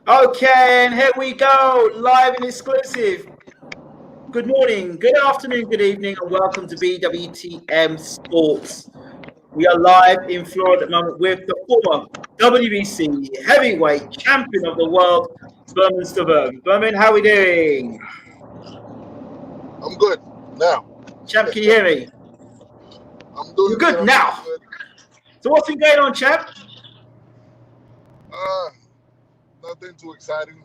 Okay, and here we go, live and exclusive. Good morning, good afternoon, good evening, and welcome to BWTM Sports. We are live in Florida at the moment with the former WBC heavyweight champion of the world, Bermane Stiverne. Bermane, how are we doing? I'm good now. Champ, can you hear me? I'm You're doing good. good I'm doing now. good. So what's been going on, champ? Uh, Nothing too exciting.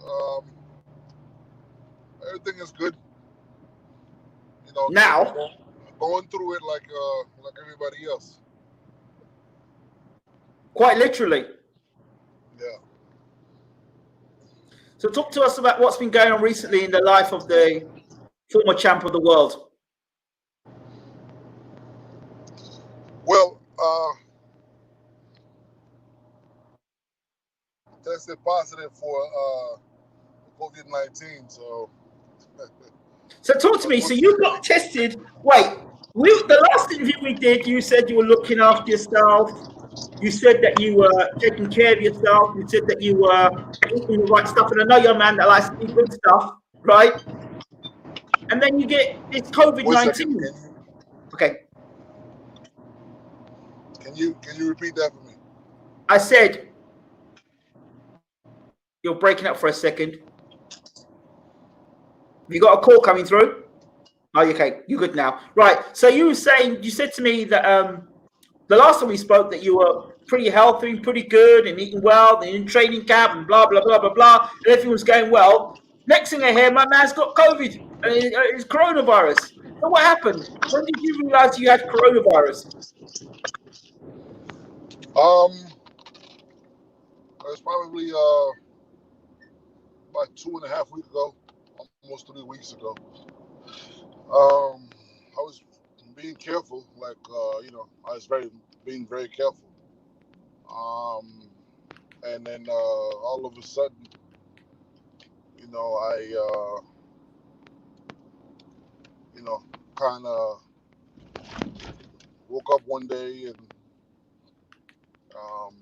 Um, everything is good. Now, Going through it like everybody else. quite literally. Yeah. So talk to us about what's been going on recently in the life of the former champ of the world. Well, tested positive for COVID-19. So, So talk to me. So you got unfortunately, tested. Wait, the last interview we did, you said you were looking after yourself. You said that you were taking care of yourself. You said that you were eating the right stuff. And I know you're a man that likes to eat good stuff, right? And then you get this COVID one second. 19. Okay, Can you repeat that for me? I said you're breaking up for a second. Have you got a call coming through? Oh, okay, you're good now. Right. So you were saying you said to me that the last time we spoke that you were pretty healthy and pretty good and eating well and in training camp and blah blah blah blah blah and everything was going well. Next thing I hear, my man's got COVID and it's coronavirus. So what happened? When did you realize you had coronavirus? Um, it's probably about 2.5 weeks ago, almost 3 weeks ago. I was being careful, I was being very careful. Um, and then all of a sudden, I you know kind of woke up one day and um,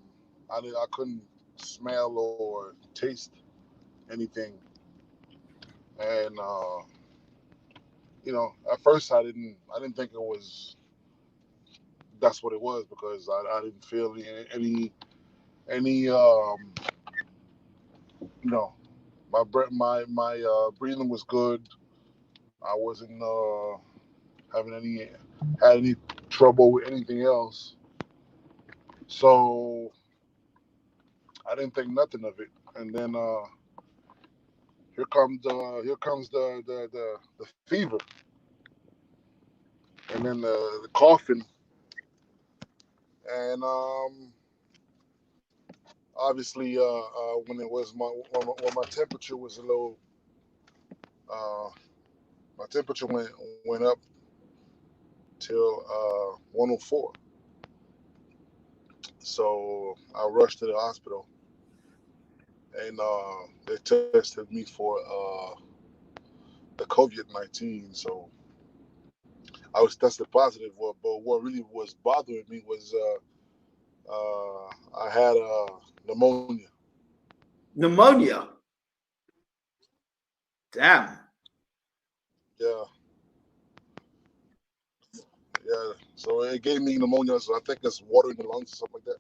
I couldn't smell or taste anything, and at first I didn't think it was that's what it was because I didn't feel any you know my breathing was good. I wasn't having any had any trouble with anything else, so I didn't think nothing of it. And then here comes the fever, and then the coughing, and obviously when it was when my temperature was a little my temperature went up till 104. So I rushed to the hospital, and they tested me for the COVID-19. So I was tested positive, but what really was bothering me was I had pneumonia. Pneumonia. Damn. Yeah, yeah. So it gave me pneumonia. So I think it's water in the lungs or something like that.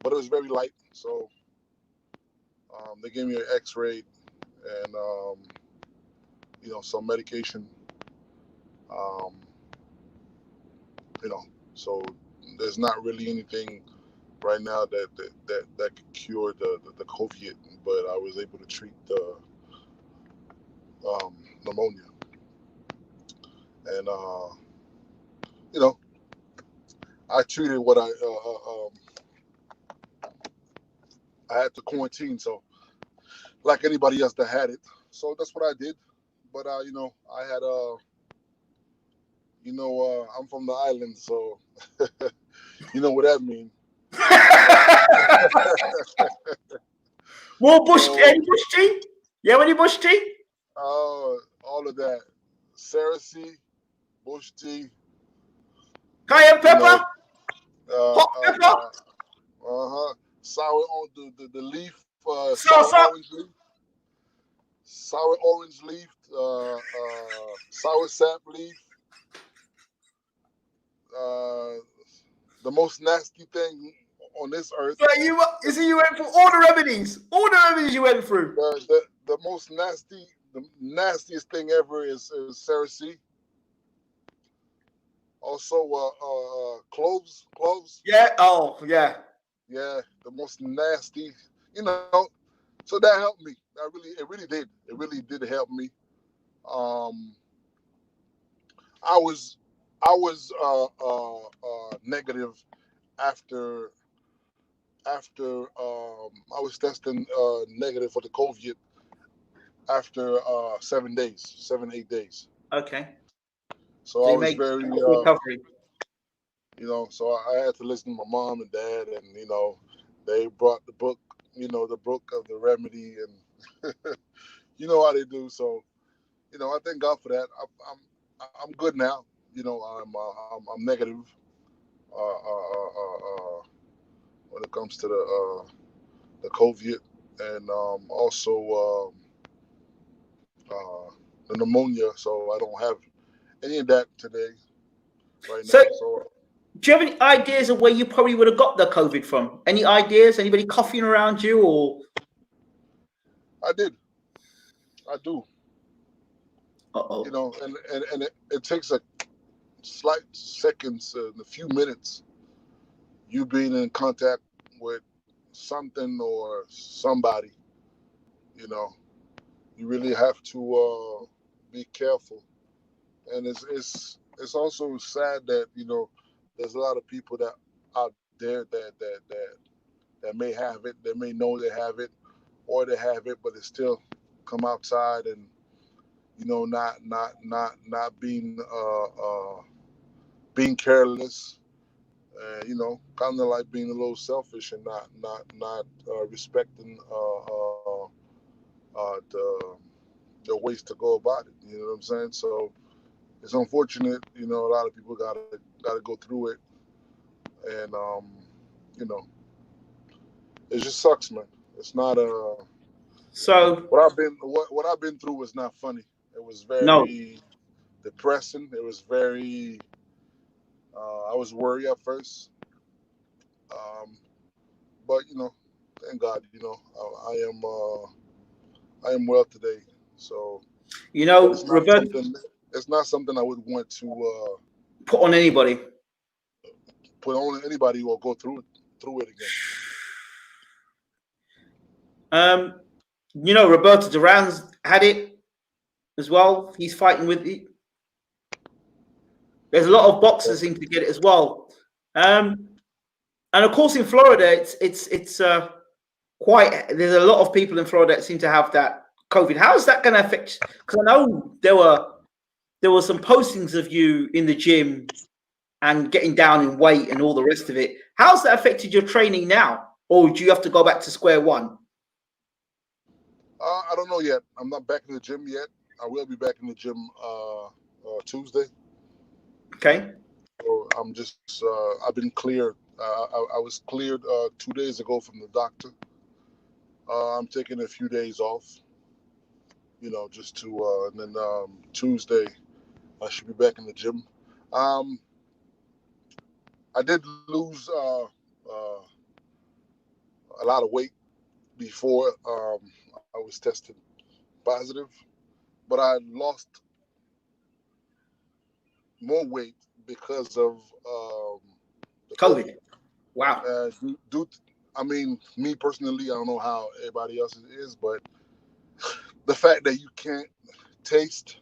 But it was very light. So they gave me an X-ray and some medication. Um, you know, so there's not really anything right now that could cure the COVID, but I was able to treat the pneumonia, and you know, I treated what I had to quarantine, so like anybody else that had it, so that's what I did. But I had I'm from the island, so you know what that means. More bush tea? So Any bush tea? You have any bush tea? all of that, Cersei, bush tea, Cayenne you know, pepper? uh, Hot uh, pepper? uh, uh-huh. sour on the leaf, So, so, sour orange leaf, sour sap leaf. Uh, the most nasty thing on this earth. so you went through all the remedies. All the remedies you went through. The most nasty, the nastiest thing ever is Cersei. Also, cloves. Yeah. Oh, yeah. Yeah, the most nasty. You know, so that helped me. It really did. It really did help me. Um, I was, negative after I was testing negative for the COVID after 7 days, 7, 8 days. Okay. So So I you was made very, quick recovery. so I had to listen to my mom and dad, and they brought the book, the book of the remedy, and you know how they do. So I thank God for that. I'm good now. I'm negative when it comes to the COVID, and also the pneumonia. So I don't have any of that today, right So, now. So do you have any ideas of where you probably would have got the COVID from? Any ideas? Anybody coughing around you, or? I did, I do, Uh-oh. and it takes a slight seconds, a few minutes, you being in contact with something or somebody. You know, you really have to be careful, and it's also sad that there's a lot of people that out there that may have it, that may know they have it, or they have it, but they still come outside and not being careless, kind of like being a little selfish and not respecting the ways to go about it. You know what I'm saying? So it's unfortunate. A lot of people gotta go through it, and you know, it just sucks, man. It's not So what I've been through was not funny. It was no. very depressing. It was very. I was worried at first, um, but thank God, I am well today. So, but it's not Robert, something. It's not something I would want to put on anybody. put on anybody or go through it again. Um, Roberto Duran's had it as well. He's fighting with it. There's a lot of boxers seem to get it as well. Um, and of course, in Florida, it's quite. There's a lot of people in Florida that seem to have that COVID. How is that going to affect? Because I know there were some postings of you in the gym and getting down in weight and all the rest of it. How's that affected your training now, or do you have to go back to square one? I don't know yet. I'm not back in the gym yet. I will be back in the gym Tuesday. Okay. So I'm just I've been cleared. I was cleared 2 days ago from the doctor. I'm taking a few days off, just to and then Tuesday I should be back in the gym. Um, I did lose a lot of weight before I was tested positive, but I lost more weight because of the COVID. COVID. Wow. I mean, me personally, I don't know how everybody else is, but the fact that you can't taste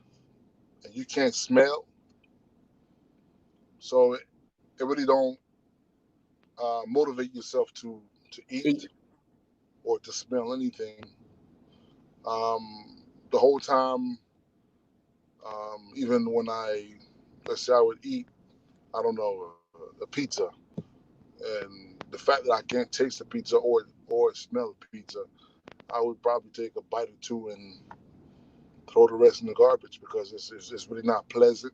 and you can't smell, so it really don't motivate yourself to eat or to smell anything. The whole time, even when let's say I would eat, I don't know, a pizza, and the fact that I can't taste the pizza or smell the pizza, I would probably take a bite or two and throw the rest in the garbage because it's really not pleasant,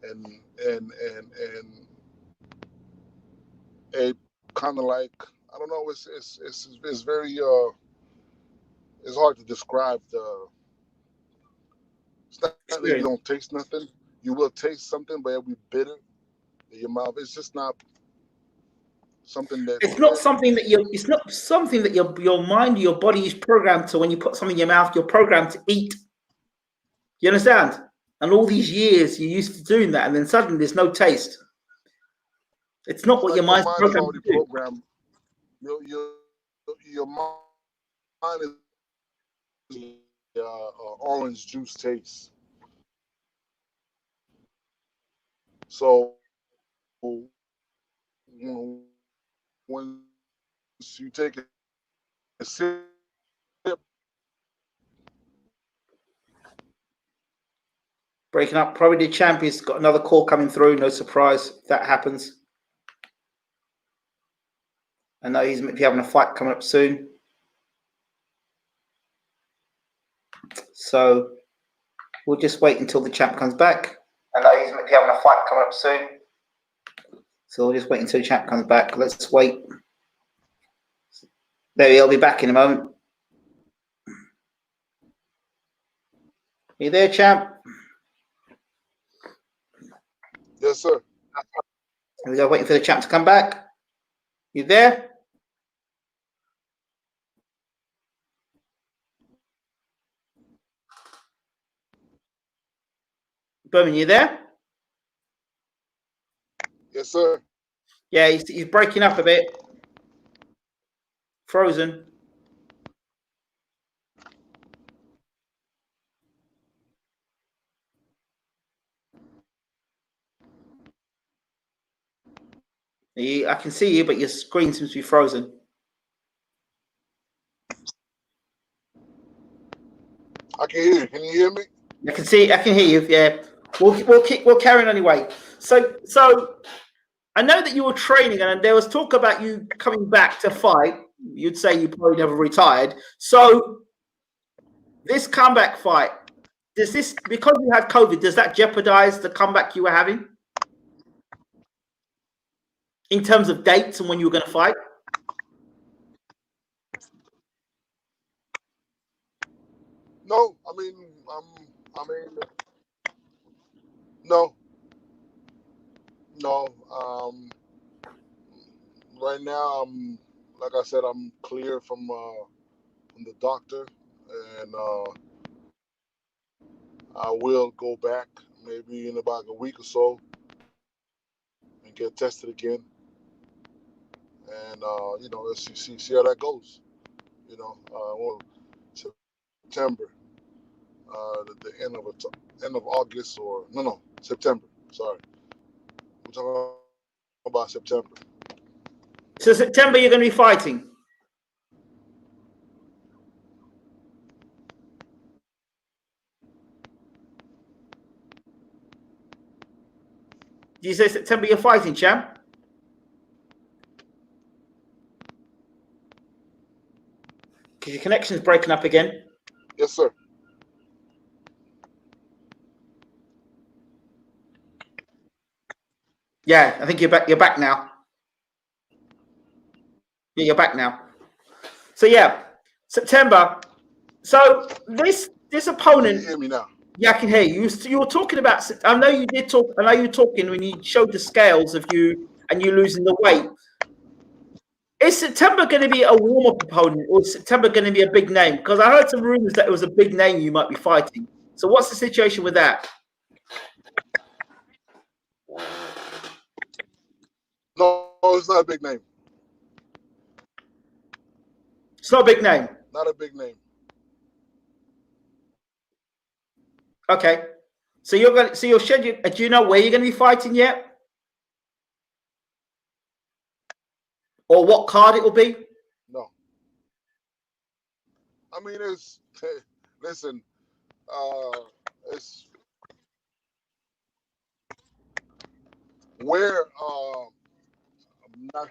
and it kind of like I don't know. It's very it's hard to describe the. It's not that you Experience. don't taste nothing. You will taste something, but it'll be bitter in your mouth. It's just not something that It's not something that you. It's not something that your mind, your body is programmed to. When you put something in your mouth, you're programmed to eat. You understand? And all these years you're used to doing that, and then suddenly there's no taste. It's not it's what your like your mind's mind is programmed already to do. programmed. Your mind is orange juice taste. So once you take a sip, Breaking up. Probably the champion's got another call coming through. No surprise if that happens. I know he's maybe having a fight coming up soon. So we'll just wait until the champ comes back. I know he's maybe having a fight coming up soon. So we'll just wait until the champ comes back. Let's wait. There he'll be back in a moment. Are you there, champ? yes, sir. Here we go, waiting for the champ to come back. You there? Berman, you there? Yes, sir. Yeah, he's breaking up a bit. Frozen. I can see you, but your screen seems to be frozen. I can hear you. Can you hear me? I can see. I can hear you. Yeah. We'll carry on anyway. So I know that you were training, and there was talk about you coming back to fight. You'd say you probably never retired. So this comeback fight, does this, because you had COVID, does that jeopardize the comeback you were having in terms of dates and when you were going to fight? No. I mean, no, no. Right now, like I said, I'm clear from the doctor, and I will go back maybe in about a week or so and get tested again, and let's see how that goes. Well, September, the end of August, or no, September. Sorry, we're talking about September. So September you're going to be fighting. Did you say September you're fighting, champ? Because your connection is breaking up again. Yes, sir. Yeah, I think you're back. You're back now. Yeah, you're back now. So yeah, September. So this Can you opponent. hear me now? Yeah, I can hear you. You were talking about. I know you did talk. I know you were talking when you showed the scales of you and you losing the weight. Is September going to be a warm-up opponent, or is September going to be a big name? Because I heard some rumors that it was a big name you might be fighting. So what's the situation with that? No, it's not a big name. It's not a big name. Not a big name. Okay. So you're going. So you're scheduled. Do you know where you're going to be fighting yet, or what card it will be? No. I mean, it's listen. It's where I'm not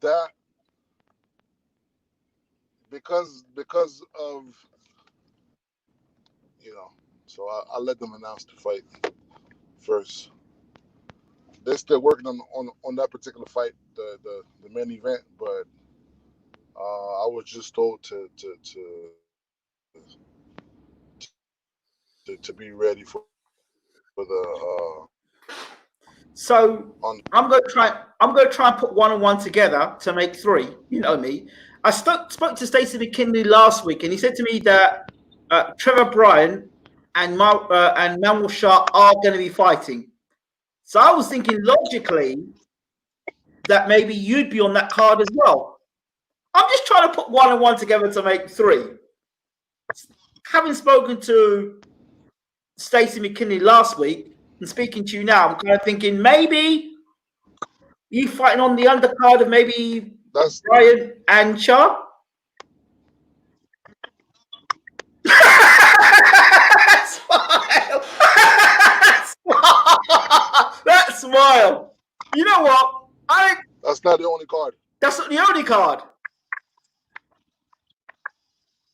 that because of you know. So I let them announce the fight first. they're still working on that particular fight, the main event. But I was just told to be ready for the. So I'm going to try and put 1 and 1 together to make 3. You know me. I spoke to Stacey McKinley last week, and he said to me that Trevor Bryan and Manuel Shah are going to be fighting. So I was thinking logically that maybe you'd be on that card as well. I'm just trying to put 1 and 1 together to make 3. Having spoken to Stacey McKinley last week and speaking to you now, I'm kind of thinking maybe you fighting on the undercard of maybe Bryan and Shah. Smile. That smile. You know what? That's not the only card. That's not the only card.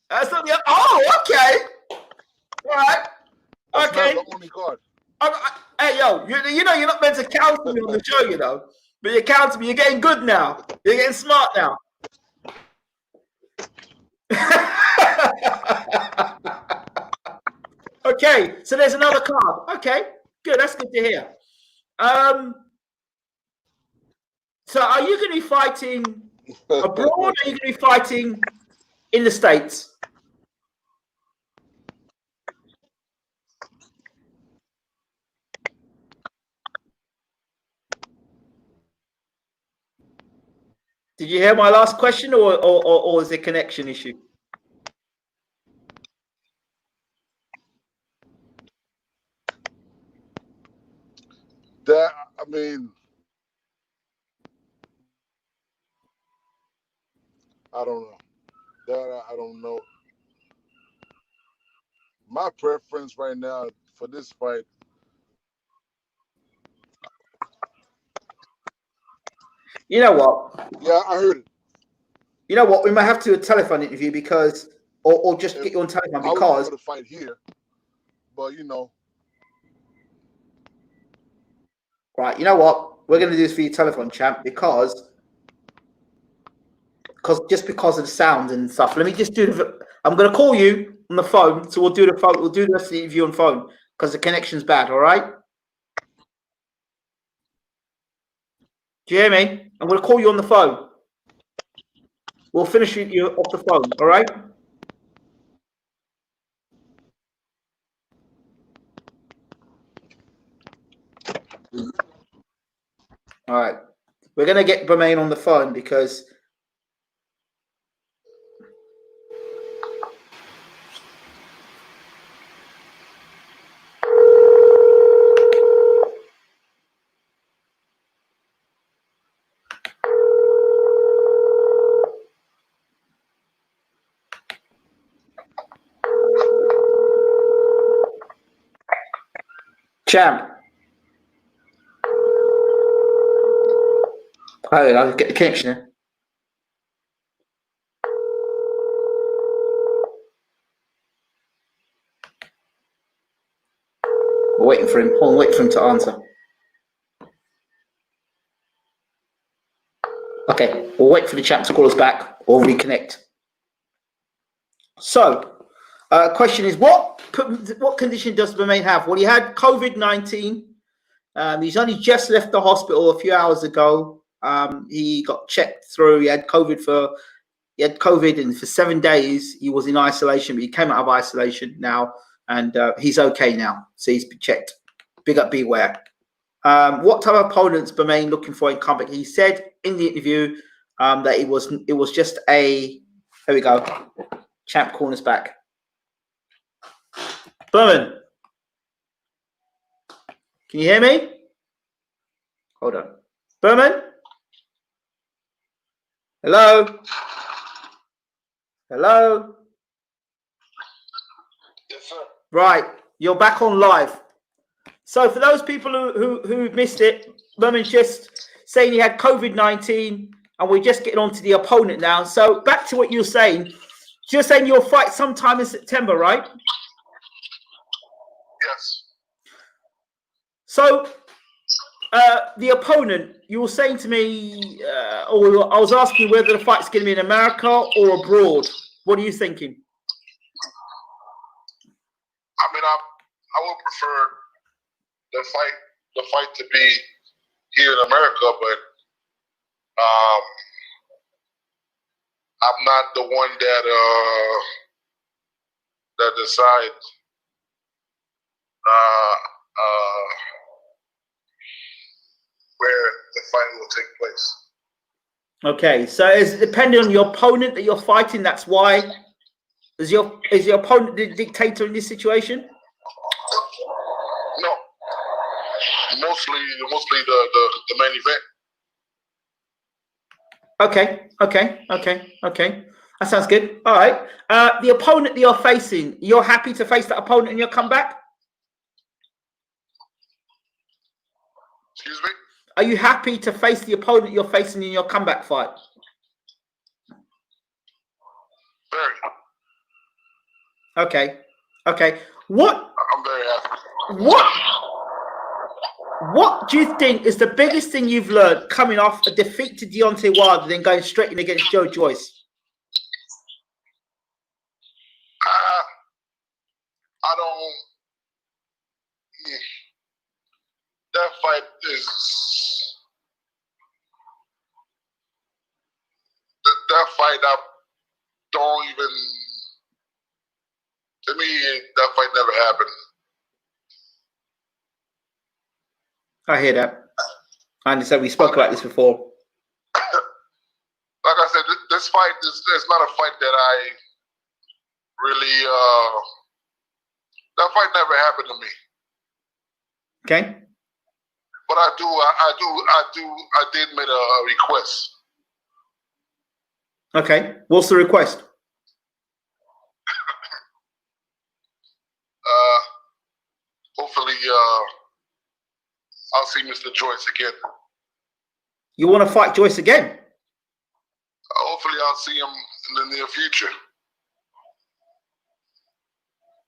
That's not the. Oh, okay. All right. That's okay. not the only card. Hey, yo, you know you're not meant to counsel me on the show, you know. But you're counting me. You're getting good now. You're getting smart now. Okay, so there's another card. Okay, good. That's good to hear. So are you going to be fighting abroad or are you going to be fighting in the States? Did you hear my last question or is it a connection issue? That, I mean, I don't know. That I don't know. My preference right now for this fight. You know what? Yeah, I heard it. You know what? We might have to do a telephone interview because, or just get you on telephone because. I would fight here, but you know. Right, you know what? We're going to do this for your telephone, champ, because of the sound and stuff. Let me just do I'm going to call you on the phone, so we'll do the phone. We'll do the rest of the interview on phone because the connection's bad. All right? Do you hear me? I'm going to call you on the phone. We'll finish you off the phone. All right? All right. We're going to get Bermane on the phone because. Champ. Oh, I'll get the connection here. We're waiting for him. Hold on, wait for him to answer. Okay, we'll wait for the champ to call us back or reconnect. So, question is, what condition does Bermane have? Well, he had COVID-19. He's only just left the hospital a few hours ago. He got checked through. He had COVID, and for 7 days he was in isolation, but he came out of isolation now, and he's okay now. So he's been checked. Big up, beware. What type of opponents Bermane looking for in comeback? He said in the interview that it was just a. Here we go. Champ calling us back. Bermane, can you hear me? Hold on. Bermane? Hello? Hello? Yes, sir. Right, you're back on live. So for those people who missed it, Bermane's just saying he had COVID-19 and we're just getting on to the opponent now. So back to what you're saying. So you're saying you'll fight sometime in September, right? Yes. So the opponent, you were saying to me, or I was asking whether the fight's going to be in America or abroad. What are you thinking? I mean, I would prefer the fight to be here in America, but I'm not the one that decides where the fight will take place. Okay, so is it depending on your opponent that you're fighting? That's why. Is your opponent the dictator in this situation? No, mostly the main event. Okay. That sounds good. All right. The opponent that you're facing, you're happy to face that opponent in your comeback? Excuse me? Are you happy to face the opponent you're facing in your comeback fight? Very. Okay. What? I'm very happy. What do you think is the biggest thing you've learned coming off a defeat to Deontay Wilder, then going straight in against Joe Joyce? I don't. That fight is. That fight, I don't even. To me, that fight never happened. I hear that. I understand. We spoke about this before. Like I said, this fight is not a fight that I really. That fight never happened to me. Okay. But I did make a request. Okay. What's the request? Hopefully, I'll see Mr. Joyce again. You want to fight Joyce again? Hopefully, I'll see him in the near future.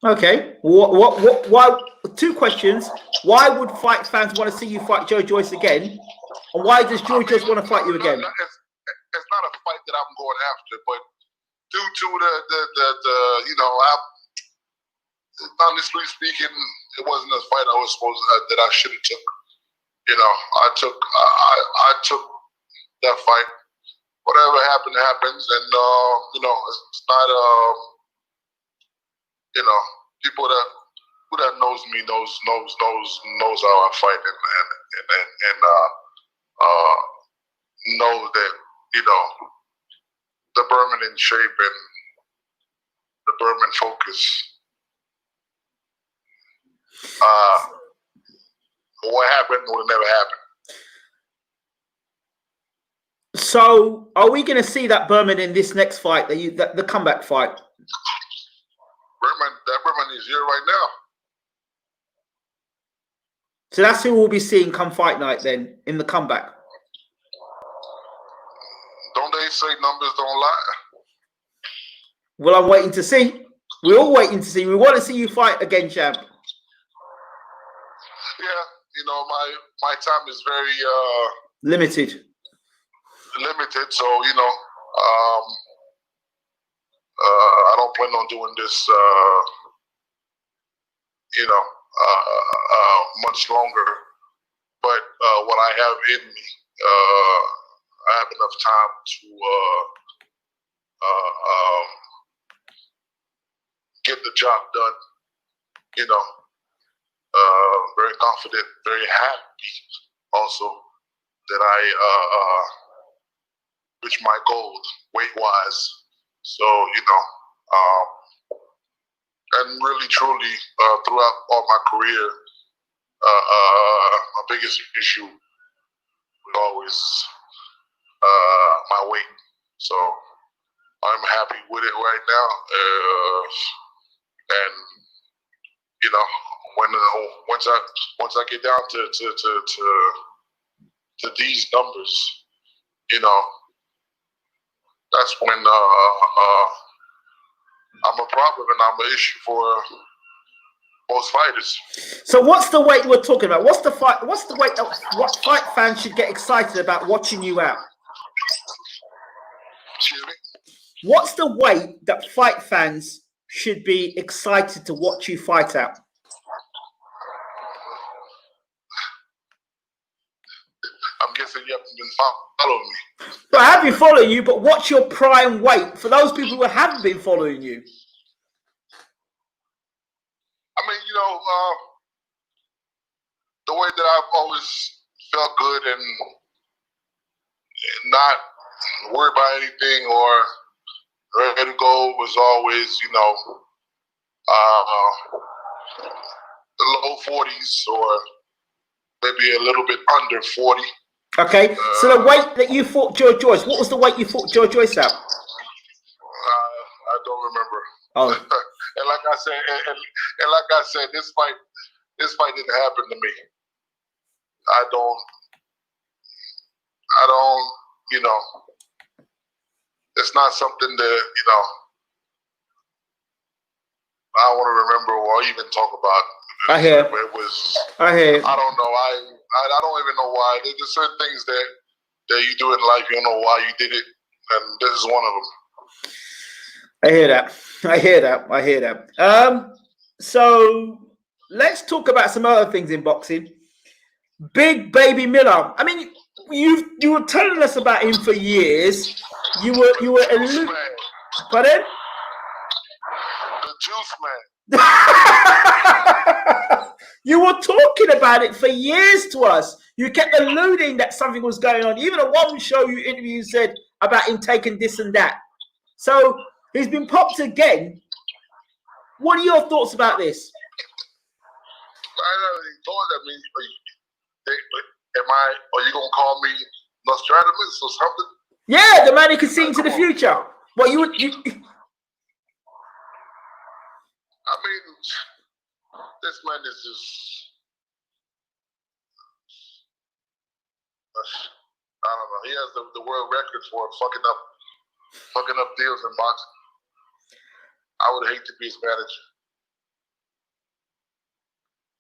Okay. Why? Two questions. Why would fight fans want to see you fight Joe Joyce again? And why does Joe Joyce want to fight you again? It's not a fight that I'm going after, but due to the honestly speaking, it wasn't a fight I was supposed that I should have took. I took that fight. Whatever happened happens, and it's not people who knows me knows how I fight and know that the Bermane in shape and the Bermane focus. What happened would never happen. So, are we going to see that Bermane in this next fight, the comeback fight? Bermane is here right now. So that's who we'll be seeing come fight night then, in the comeback. Don't they say numbers don't lie? Well, I'm waiting to see. We're all waiting to see. We want to see you fight again, champ. Yeah, my time is very limited. So I don't plan on doing this much longer. But what I have in me, I have enough time to get the job done. Very confident, very happy also that I reached my goal weight-wise. So, and really, truly, throughout all my career, my biggest issue was always my weight. So I'm happy with it right now. And once I get down to these numbers, that's when I'm a problem and I'm an issue for Most fighters. So what's the weight we're talking about? What's the fight? What's the weight that what fight fans should get excited about watching you out? Excuse me? What's the weight that fight fans should be excited to watch you fight out? I'm guessing you haven't been following me. But I have been following you, but what's your prime weight for those people who haven't been following you? I mean, the way that I've always felt good and not worried about anything or ready to go was always, the low 40s or maybe a little bit under 40. Okay, so the weight that you fought Joe Joyce, what was the weight you fought Joe Joyce at? I don't remember. Oh. And like I said, this fight didn't happen to me. I don't, it's not something that, I don't want to remember or even talk about. I hear. It was. I hear. I don't know. I don't even know why. There's just certain things that you do in life. You don't know why you did it, and this is one of them. I hear that. So let's talk about some other things in boxing. Big Baby Miller. I mean, you were telling us about him for years. You were Pardon? The Juice Man. You were talking about it for years to us. You kept alluding that something was going on. Even at one show you interviewed said about him taking this and that. So he's been popped again. What are your thoughts about this? I mean, are you gonna call me Nostradamus or something? Yeah, the man who can see into the future. Well, you. I mean, this man is just. I don't know. He has the world record for fucking up deals in boxing. I would hate to be his manager.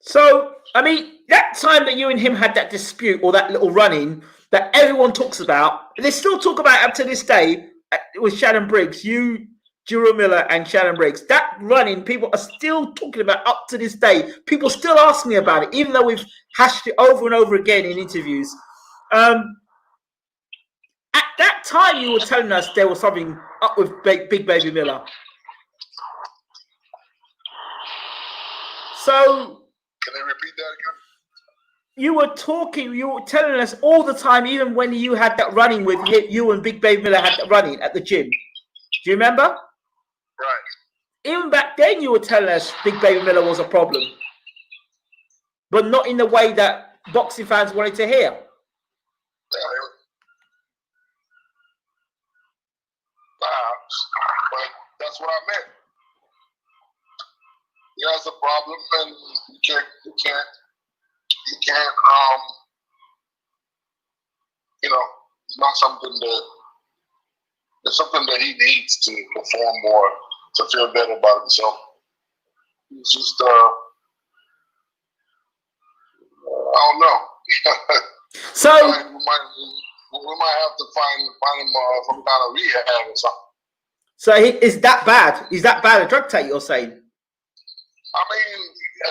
So, I mean, that time that you and him had that dispute or that little run-in that everyone talks about, they still talk about it up to this day with Shannon Briggs, you, Juro Miller, and Shannon Briggs. That run-in, people are still talking about up to this day. People still ask me about it, even though we've hashed it over and over again in interviews. At that time, you were telling us there was something up with Big Baby Miller. So... Can you repeat that again? You were telling us all the time, even when you had that running with you and Big Baby Miller had that running at the gym. Do you remember? Right. Even back then, you were telling us Big Baby Miller was a problem. But not in the way that boxing fans wanted to hear. That's what I meant. He has a problem, and you can't, it's not something it's something that he needs to perform more, to feel better about himself. It's just, I don't know. So we might have to find him some kind of rehab or something. So is that bad? Is that bad a drug take, you're saying? I mean, I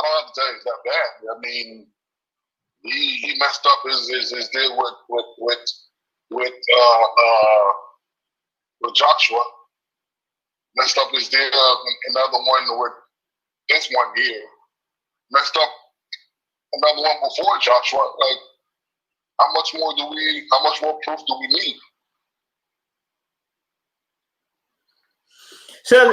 don't have to tell you it's that bad. I mean, he messed up his deal with Joshua. Messed up his deal another one with this one here. Messed up another one before Joshua. Like, how much more proof do we need? So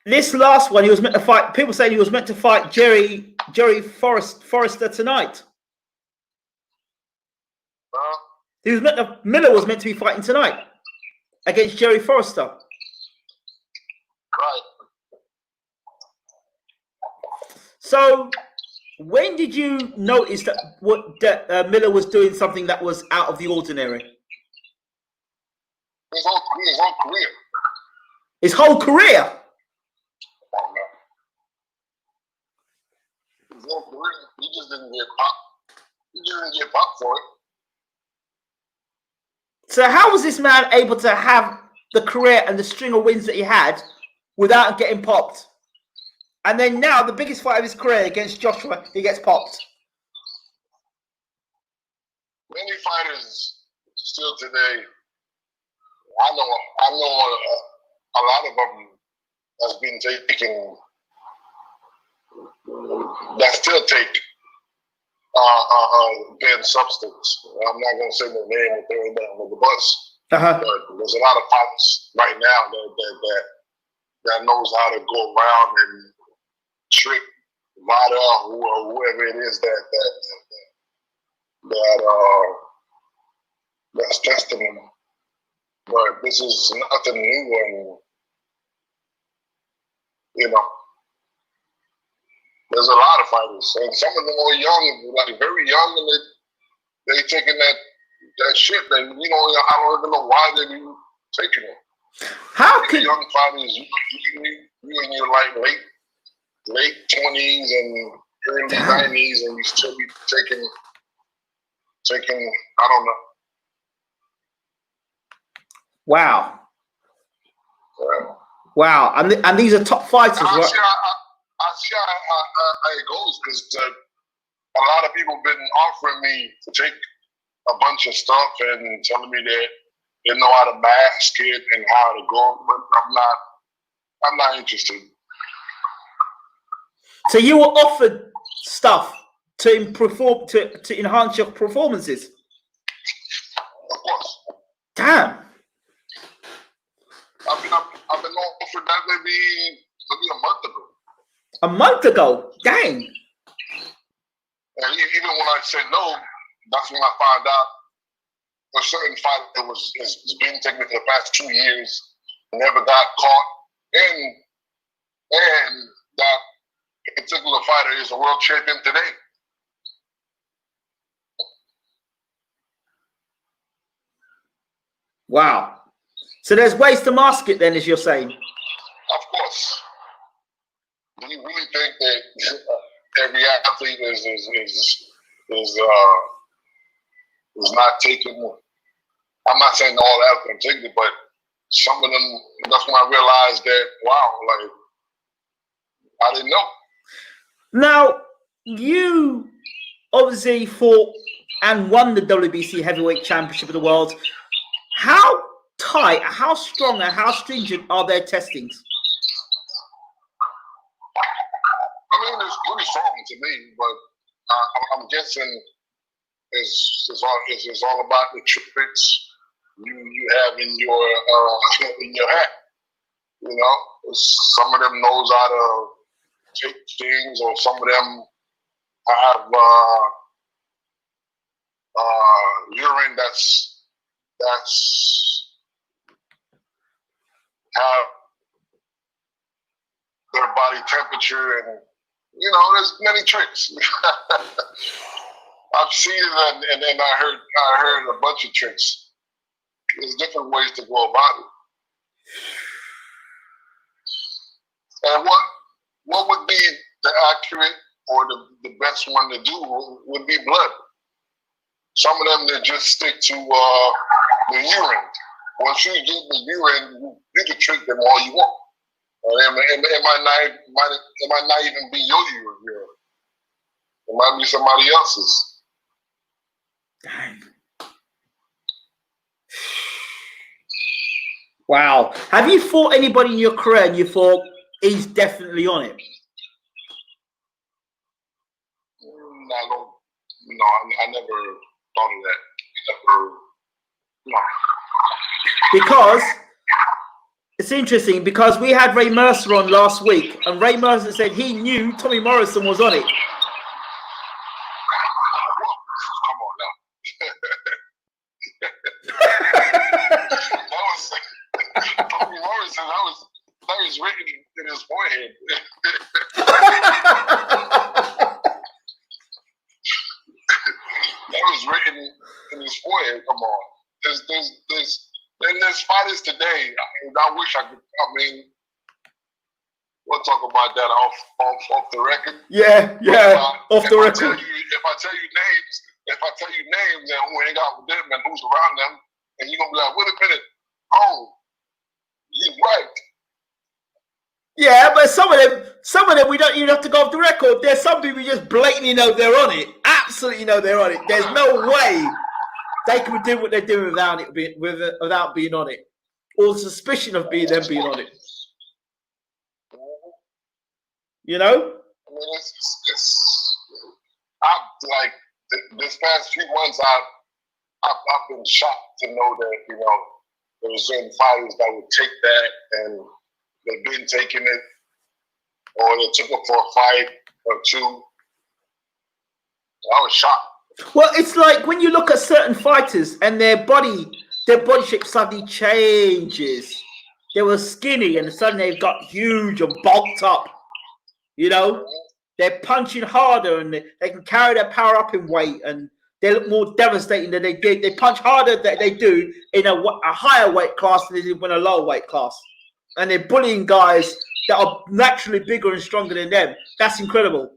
this last one, he was meant to fight. People saying he was meant to fight Jerry Forrester tonight. Miller was meant to be fighting tonight against Jerry Forrester. Right. So when did you notice that Miller was doing something that was out of the ordinary? His whole career. His whole career? his whole career. He just didn't get popped. He just didn't get popped for it. So how was this man able to have the career and the string of wins that he had without getting popped? And then now, the biggest fight of his career against Joshua, he gets popped. Many fighters still today, I know a lot of them has been taking, that still take banned substance. I'm not going to say no name if they're on the bus, but there's a lot of fighters right now that knows how to go around and trick Vada or whoever it is that's testing them. But this is nothing new, and you know, there's a lot of fighters, and some of them are young, like very young, and they taking that shit. And I don't even know why they be taking it. How could young fighters, you in your like late 20s and early 90s, and you still be taking. I don't know. Wow. Yeah. Wow. And these are top fighters, right? I see how it goes, because a lot of people been offering me to take a bunch of stuff and telling me that they know how to mask it and how to go, but I'm not interested. So you were offered stuff to enhance your performances? Of course. Damn. I've been offered that maybe a month ago. A month ago? Dang. And even when I said no, that's when I found out a certain fighter that has been taken for the past 2 years, never got caught, and that particular fighter is a world champion today. Wow. So there's ways to mask it then, as you're saying? Of course. Do you really think that every athlete is not taking? I'm not saying all athletes take it, but some of them. That's when I realized that, wow, like I didn't know. Now, you obviously fought and won the WBC Heavyweight Championship of the World. How tight, how strong, and how stringent are their testings? I mean, it's pretty strong to me, but I'm guessing it's all about the tricks you have in your hat. You know, some of them knows how to take things, or some of them have urine that's have their body temperature, and there's many tricks. I've seen it, and then I heard a bunch of tricks. There's different ways to go about it. And what would be the accurate or the best one to do would be blood. Some of them, they just stick to the urine. Once you get the urine, you can treat them all you want. It might not even be your urine. It might be somebody else's. Dang. Wow. Have you fought anybody in your career and you thought he's definitely on it? I never thought of that. No. Because it's interesting, because we had Ray Mercer on last week, and Ray Mercer said he knew Tommy Morrison was on it. Come on now. Tommy Morrison, that was written in his forehead. That was written in his forehead. Come on. There's fighters today. I wish I could. I mean, we'll talk about that off the record. Yeah, off the record. If I tell you names and who hang out with them and who's around them, and you're gonna be like, wait a minute, oh, you're right. Yeah, but some of them we don't even have to go off the record. There's some people you just blatantly know they're on it. Absolutely know they're on it. There's no way they can do what they're doing without being on it, or the suspicion of them being on it. You know? I mean, I've like this past few months, I've been shocked to know that there were certain fighters that would take that and they've been taking it, or they took it for a fight or two. I was shocked. Well, it's like when you look at certain fighters and their body shape suddenly changes. They were skinny and suddenly they've got huge and bulked up. You know, they're punching harder and they can carry their power up in weight and they look more devastating than they did. They punch harder than they do in a higher weight class than they did in a lower weight class. And they're bullying guys that are naturally bigger and stronger than them. That's incredible.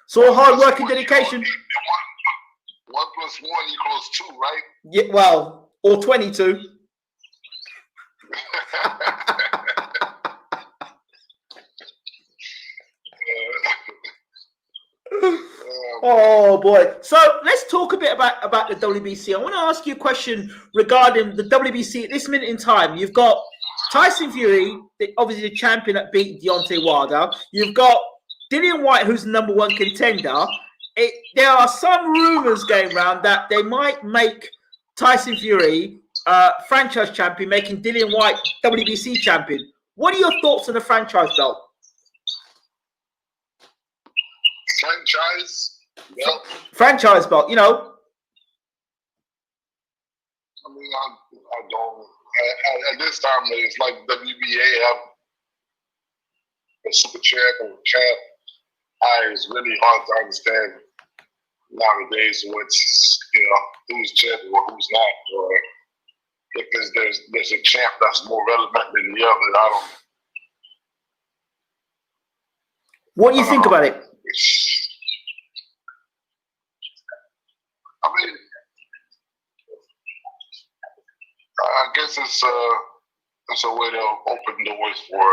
So hard work and dedication. 1 + 1 = 2, right? Yeah, well, or 22. Oh boy! So let's talk a bit about the WBC. I want to ask you a question regarding the WBC at this minute in time. You've got Tyson Fury, obviously the champion that beat Deontay Wilder. You've got Dillian Whyte, who's the #1 contender. There are some rumors going around that they might make Tyson Fury franchise champion, making Dillian Whyte WBC champion. What are your thoughts on the franchise belt? Franchise belt, you know. I mean, I don't. At this time, it's like WBA have a super champ and champ. It's really hard to understand nowadays what's who's champion or who's not, or because there's a champ that's more relevant than the other. I don't. What do you think about it? I mean, I guess it's a way to open doors for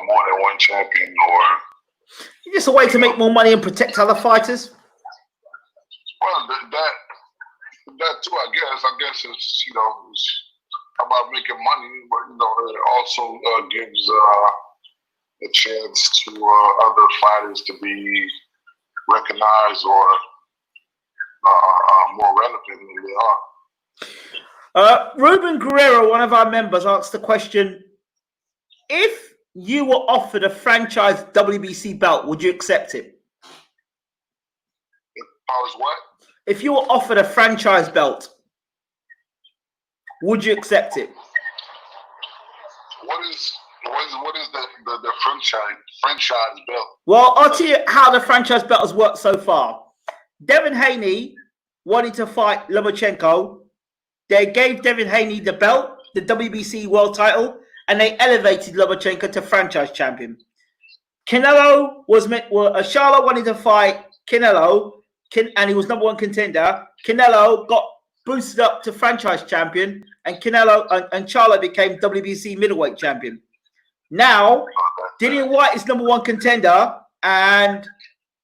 more than one champion, or just a way to make more money and protect other fighters. Well, that too, I guess. I guess it's it's about making money, but it also gives a chance to other fighters to be recognized or more relevant than they are. Ruben Guerrero, one of our members, asked the question: if you were offered a franchise WBC belt, would you accept it? If I was what? If you were offered a franchise belt, would you accept it? What is the franchise belt? Well, I'll tell you how the franchise belt has worked so far. Devin Haney wanted to fight Lomachenko. They gave Devin Haney the belt, the WBC world title, and they elevated Lomachenko to franchise champion. Canelo Charlo wanted to fight Canelo, and he was #1 contender. Canelo got boosted up to franchise champion, and Charlo became WBC middleweight champion. Now, Dillian Whyte is #1 contender, and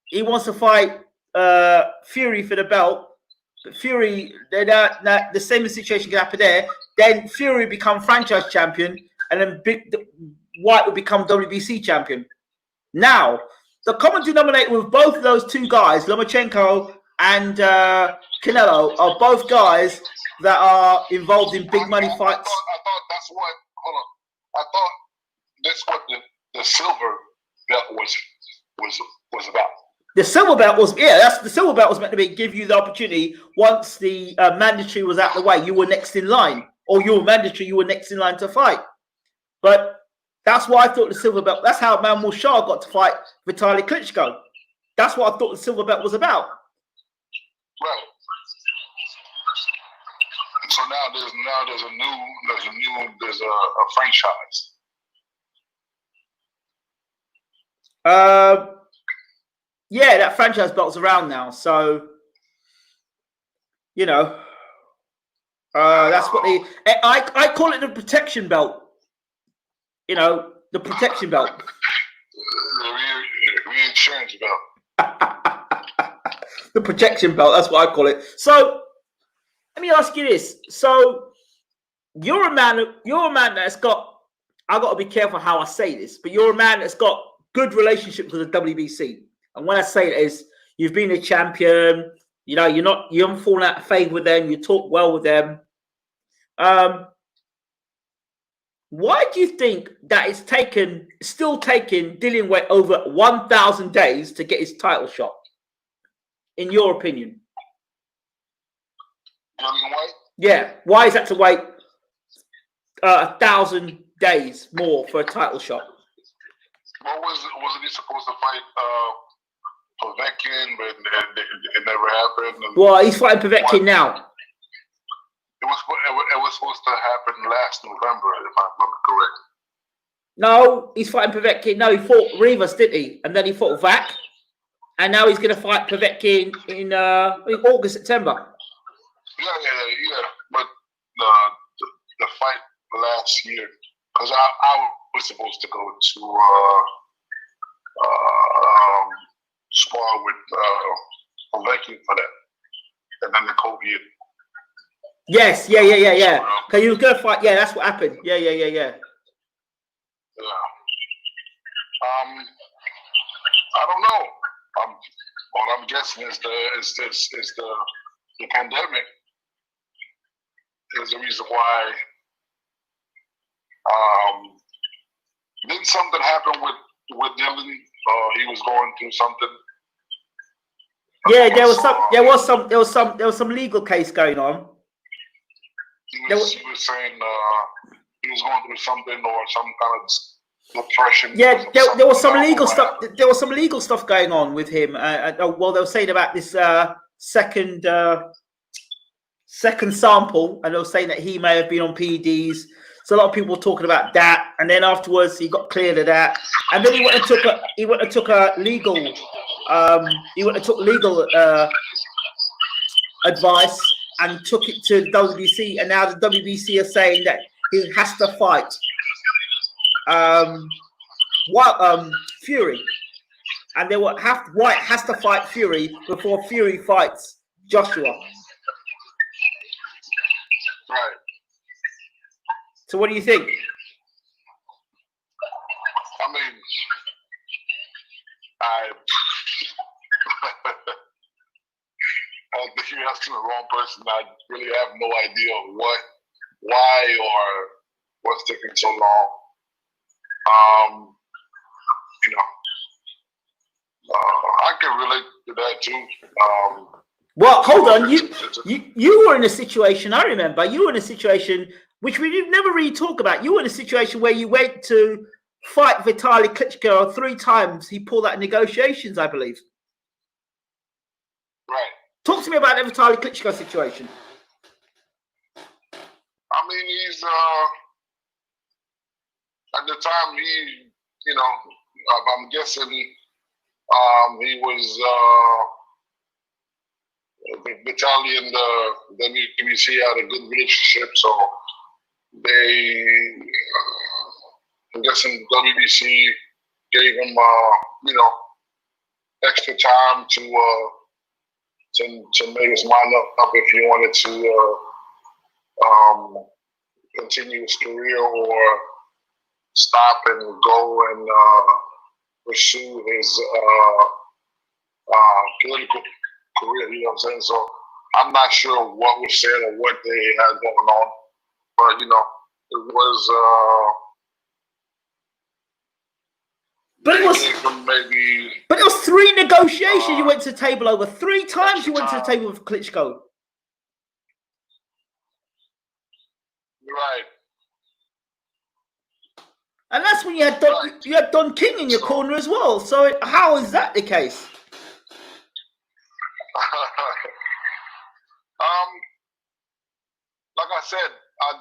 he wants to fight Fury for the belt. But Fury, the same situation can happen there. Then Fury become franchise champion, and then Whyte will become WBC champion. Now, the common denominator with both of those two guys, Lomachenko and Canelo, are both guys that are involved in big money fights. I thought that's what. Hold on. I thought that's what the silver belt was about. The silver belt was the silver belt was meant to give you the opportunity once the mandatory was out of the way. You were next in line, or you were mandatory. You were next in line to fight. But that's why I thought the silver belt. That's how Manuel Shah got to fight Vitaly Klitschko. That's what I thought the silver belt was about. Right. So there's a franchise. Yeah, that franchise belt's around now, so you know, that's what I call it the protection belt. You know, the protection belt. The reinsurance belt. The protection belt, that's what I call it. So let me ask you this. So you're a man that's got, I've got to be careful how I say this, but you're a man that's got good relationships with the WBC. And when I say it is, you've been a champion, you know, you haven't fallen out of favor with them, you talk well with them. Why do you think that it's still taking Dillian Whyte over 1,000 days to get his title shot? In your opinion? Dillian Whyte? Yeah. Why is that to wait 1,000 days more for a title shot? What wasn't he supposed to fight Povetkin, but it never happened? Well, he's fighting Povetkin now. It was supposed to happen last November, if I'm not correct. No, he's fighting Povetkin. No, he fought Rivas, didn't he? And then he fought Vac. And now he's going to fight Povetkin in August, September. Yeah. But the fight last year, because I was supposed to go to spar with Povetkin for that. And then the COVID. Yes, yeah. Because he was going to fight. Yeah, that's what happened. Yeah. Yeah. I don't know. All I'm guessing is the pandemic is the reason why. Didn't something happen with Dylan? He was going through something. Yeah, there was some legal case going on. He was saying he was going through something or some kind of depression. Yeah, there was some legal stuff. There was some legal stuff going on with him. Well, they were saying about this second sample, and they were saying that he may have been on PEDs. So a lot of people were talking about that, and then afterwards he got cleared of that, and then he went and took legal advice and took it to the WBC, and now the WBC are saying that he has to fight Fury, and White has to fight Fury before Fury fights Joshua. Right. So what do you think? I mean, I think you're asking the wrong person. I really have no idea why or what's taking so long. I can relate to that too. Well, hold on. You were in a situation. I remember you were in a situation which we never really talk about. You were in a situation where you went to fight Vitaly Klitschko 3 times. He pulled out negotiations, I believe. Right. Talk to me about the Vitaly Klitschko situation. I mean, he's at the time I'm guessing he was Vitaly and the WBC had a good relationship, so I'm guessing WBC gave him extra time to make his mind up if he wanted to continue his career or stop and go and pursue his political career. You know what I'm saying? So I'm not sure what was said or what they had going on, but it was. But it was 3 negotiations. You went to the table over 3 times. You went to the table with Klitschko. Right. And that's when you had Don King in your corner as well. So how is that the case? Like I said, I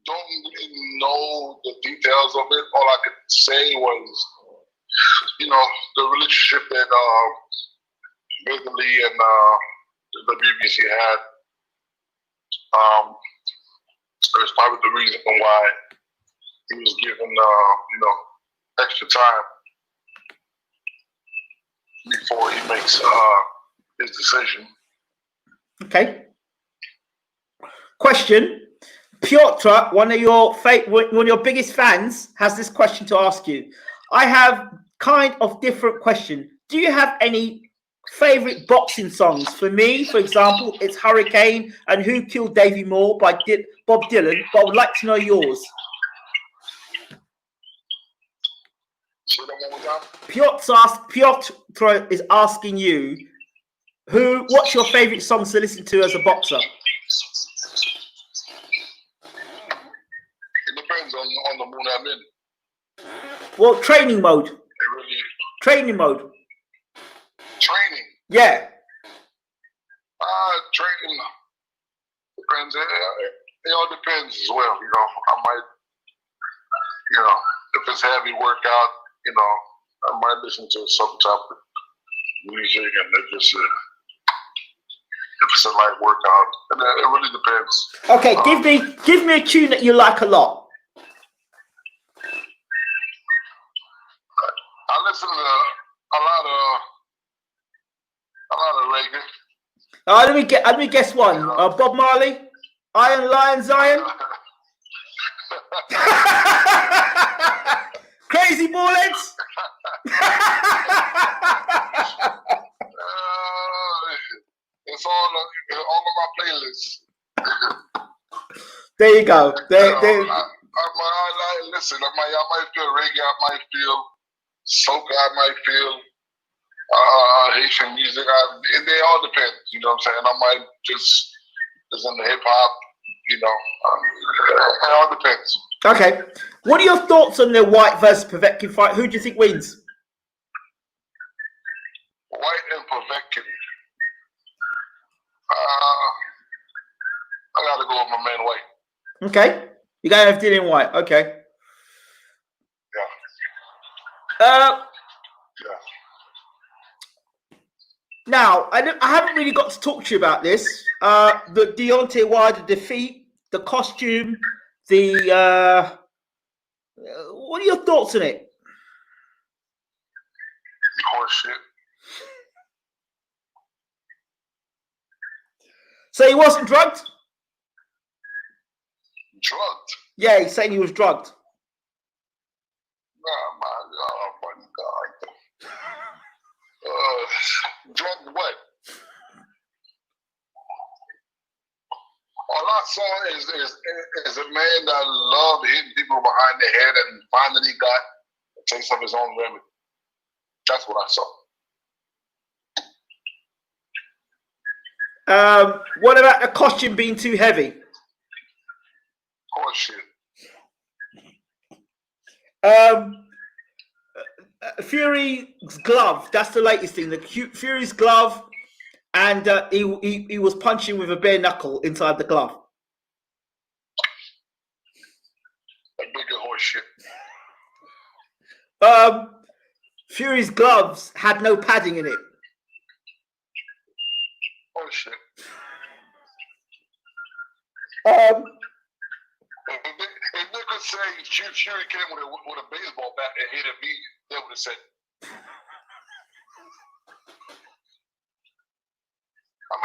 don't really know the details of it. All I could say was, the relationship that Lee and the BBC had. It's probably the reason why he was given, extra time before he makes his decision. Okay. Question. Piotr, one of your biggest fans, has this question to ask you. I have kind of different question. Do you have any favorite boxing songs? For me, for example, it's Hurricane and Who Killed Davey Moore by Bob Dylan, but I would like to know yours. Piotr is asking you, what's your favorite songs to listen to as a boxer? It depends on the mood I'm in. Well, training mode. Really, training mode. Training. Yeah. Training depends. It all depends as well. I might, if it's heavy workout, I might listen to some type of music, and if it's a light workout, and it really depends. Okay, give me a tune that you like a lot. I listen to a lot of reggae. Let me guess one. Bob Marley, Iron Lion Zion. Crazy Ballheads. It's all of my playlists. There you go. Listen, I might feel reggae, I might feel soca, I might feel Haitian music. They all depend. You know what I'm saying? I might just listen to hip hop. It all depends. Okay. What are your thoughts on the White versus Povetkin fight? Who do you think wins? White and Povetkin. I gotta go with my man White. Okay. You're going to have Dillian White. Okay. Yeah. Now, I haven't really got to talk to you about this. The Deontay Wilder defeat, the costume, what are your thoughts on it? Horseshit. So he wasn't drugged? Drugged? Yeah, he's saying he was drugged. Oh my God. Drugged what? All I saw is a man that loved hitting people behind the head and finally got a taste of his own remedy. That's what I saw. What about the costume being too heavy? Horseshit. Fury's glove, that's the latest thing. The Fury's glove, and he was punching with a bare knuckle inside the glove. A bigger horseshit. Fury's gloves had no padding in it. Horseshit. If they could say Fury came with a baseball bat and hit me, they would have said. I mean,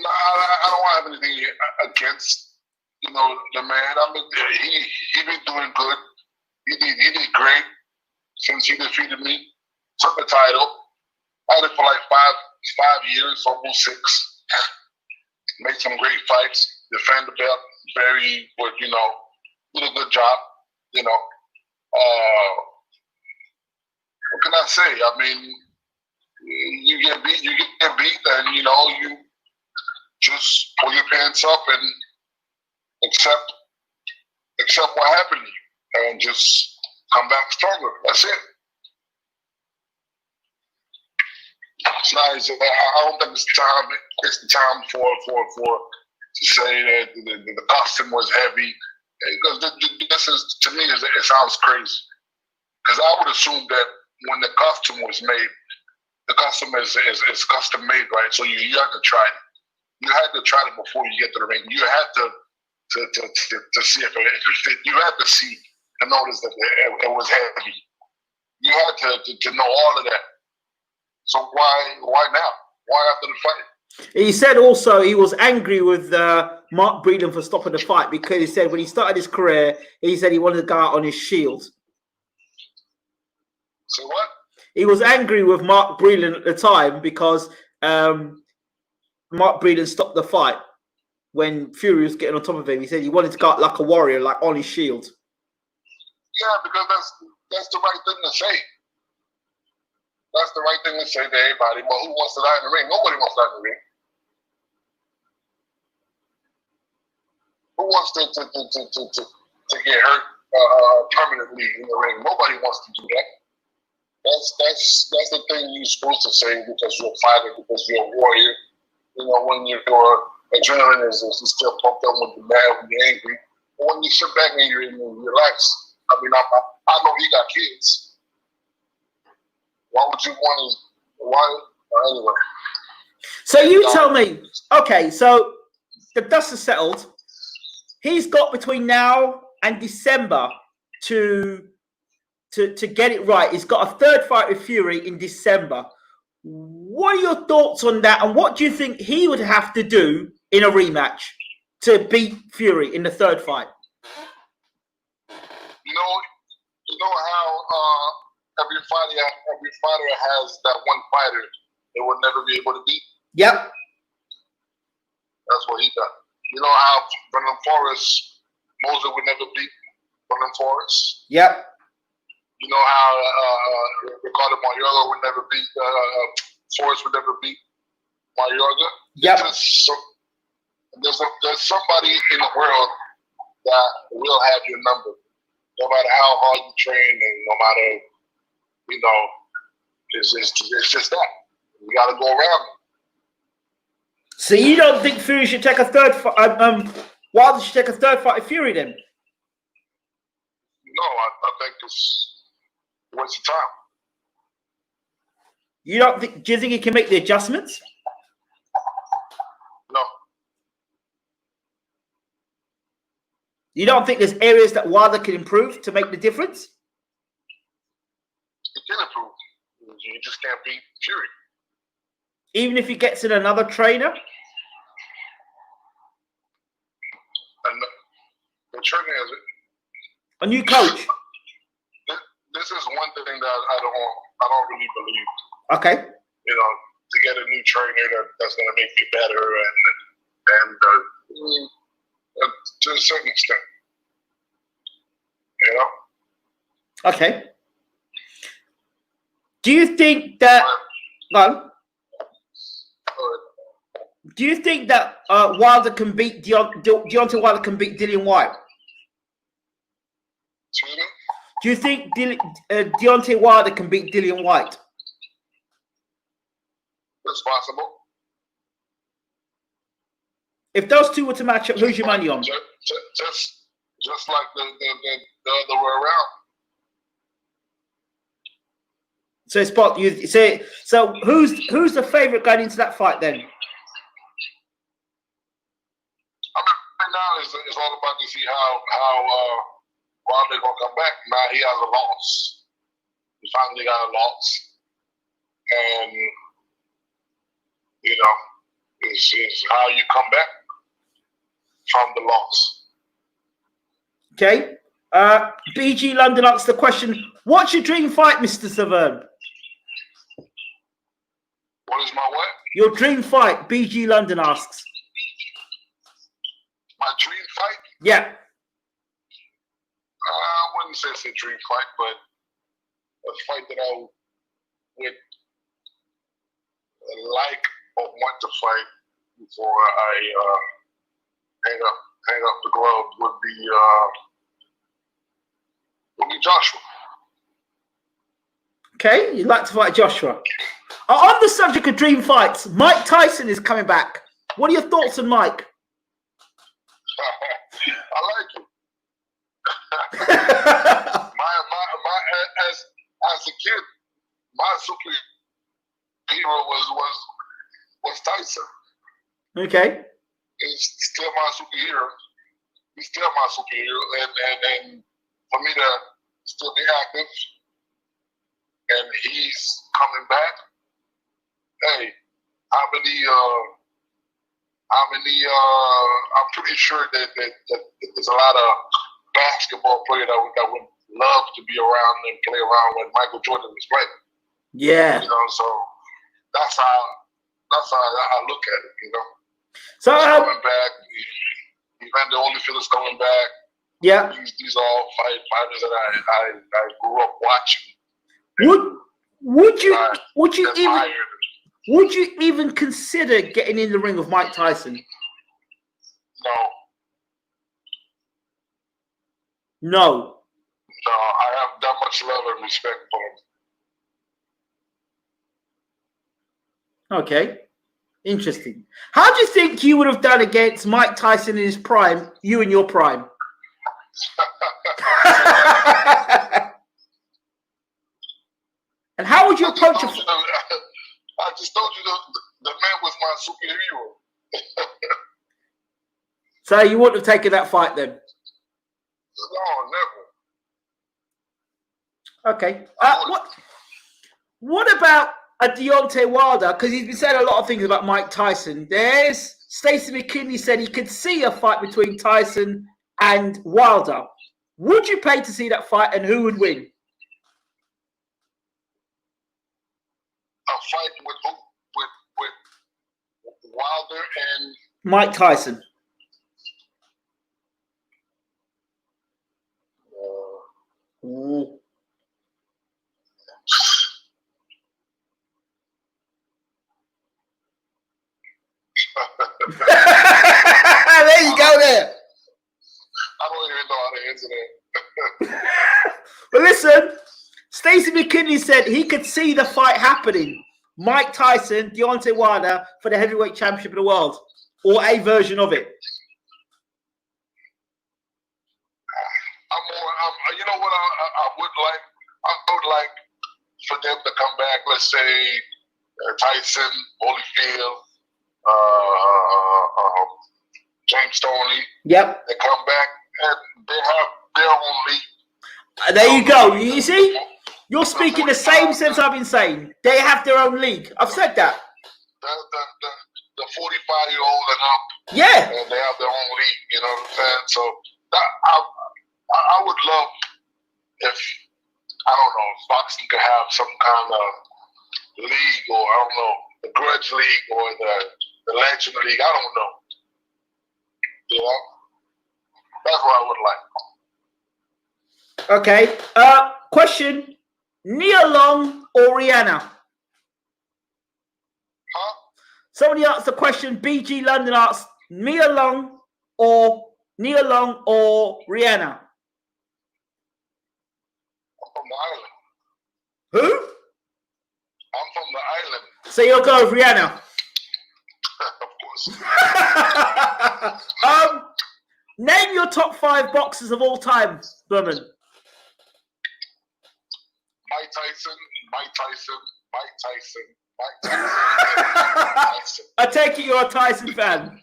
I don't have anything against, the man. I mean, he been doing good. He did great since he defeated me. Took the title. Had it for like five years, almost 6. Made some great fights. Defend the belt. Very good, did a good job. What can I say? I mean, you get beat, and you just pull your pants up and accept what happened to you, and just come back stronger. That's it. It's nice. I don't think it's the time for to say that the costume was heavy. Because this is, to me, it sounds crazy. Because I would assume that when the costume was made, the costume is custom made, right? So you have to try it. You had to try it before you get to the ring. You had to see if it fit. You had to see and notice that it was heavy. You had to know all of that. So why now? Why after the fight? He said also he was angry with Mark Breland for stopping the fight because he said when he started his career, he said he wanted to go out on his shield. So what? He was angry with Mark Breland at the time because Mark Breland stopped the fight when Fury was getting on top of him. He said he wanted to go out like a warrior, like on his shield. Yeah, because that's the right thing to say. That's the right thing to say to everybody. But who wants to die in the ring? Nobody wants to die in the ring. Who wants to get hurt permanently in the ring? Nobody wants to do that. That's the thing you're supposed to say because you're a fighter, because you're a warrior. You know, when your adrenaline is still pumped up, when you're mad, when you're angry. But when you sit back and you relax, I mean, I know he got kids. Why would you want to? Why? Anyway. So you tell me, okay, so the dust has settled. He's got between now and December to get it right. He's got a third fight with Fury in December. What are your thoughts on that? And what do you think he would have to do in a rematch to beat Fury in the third fight? You know how every fighter has that one fighter they will never be able to beat? Yep. That's what he got. You know how Vernon Forrest, Moser would never beat Vernon Forrest? Yep. You know how Ricardo Mayorga would never beat, Forrest would never beat Mayorga? Yep. There's somebody in the world that will have your number. No matter how hard you train and no matter, it's just that. You got to go around. So you don't think Fury should take a third fight? Wilder should take a third fight with Fury then? No, I think it's a waste of time. You don't think? Do you think he can make the adjustments? No. You don't think there's areas that Wilder can improve to make the difference? He can improve. You just can't beat Fury. Even if he gets in another trainer? And the trainer is A new coach? This is one thing that I don't really believe. Okay. To get a new trainer that's going to make you better and to a certain extent. Okay. Do you think that? Do you think that Wilder can beat Deontay Wilder can beat Dillian White? Excuse me? Do you think Deontay Wilder can beat Dillian White? It's possible. If those two were to match up, who's your money on? Just like the other way around. So Spot, you say so. Who's the favorite going into that fight then? Right now it's all about to see how Wilder gonna come back. Now he has a loss. He finally got a loss, and is how you come back from the loss. Okay. BG London asks the question: what's your dream fight, Mr. Stiverne? What is my what? Your dream fight, BG London asks. My dream fight? Yeah. I wouldn't say it's a dream fight, but a fight that I would like or want to fight before I hang up the glove would be Joshua. Okay, you'd like to fight Joshua. On the subject of dream fights, Mike Tyson is coming back. What are your thoughts on Mike? I like it. As a kid, my superhero was Tyson. Okay. He's still my superhero. He's still my superhero, and for me to still be active, and he's coming back. Hey, how many? I'm pretty sure that there's a lot of basketball players that would love to be around and play around when Michael Jordan was playing. Yeah. You know, so that's how I look at it. You know, So he's coming back. Evander Holyfield is coming back. Yeah. These are all fighters that I grew up watching. Would you even consider getting in the ring with Mike Tyson? No. No, I have that much love and respect for him. Okay. Interesting. How do you think you would have done against Mike Tyson in his prime, you in your prime? And how would you approach it? I just told you the man was my superhero. So you wouldn't have taken that fight then? No, never. Okay. What about a Deontay Wilder? Because he's been saying a lot of things about Mike Tyson. There's Stacey McKinley said he could see a fight between Tyson and Wilder. Would you pay to see that fight, and who would win? A fight with who? With Wilder and Mike Tyson. There you go there. I don't even know how to answer that. But listen, Stacey McKinley said he could see the fight happening. Mike Tyson, Deontay Wilder for the heavyweight championship of the world, or a version of it. You know what I would like? I would like for them to come back. Let's say Tyson, Holyfield, James Stoney. Yep. They come back and they have their own league. There you go. You see? You're speaking the same sense I've been saying. They have their own league. I've said that. The 45-year-old and up. Yeah. And they have their own league. You know what I'm saying? So I would love if, I don't know, if boxing could have some kind of league, or I don't know, the Grudge League or the Legend League. I don't know. You know? That's what I would like. Okay. Question: Nia Long or Rihanna? Huh? Somebody asked the question. BG London asked Nia Long or Rihanna. I'm from the island. Who? I'm from the island. So you'll go with Rihanna. Of course. Name your top 5 boxers of all time, Bermane. Mike Tyson. I take it you're a Tyson fan.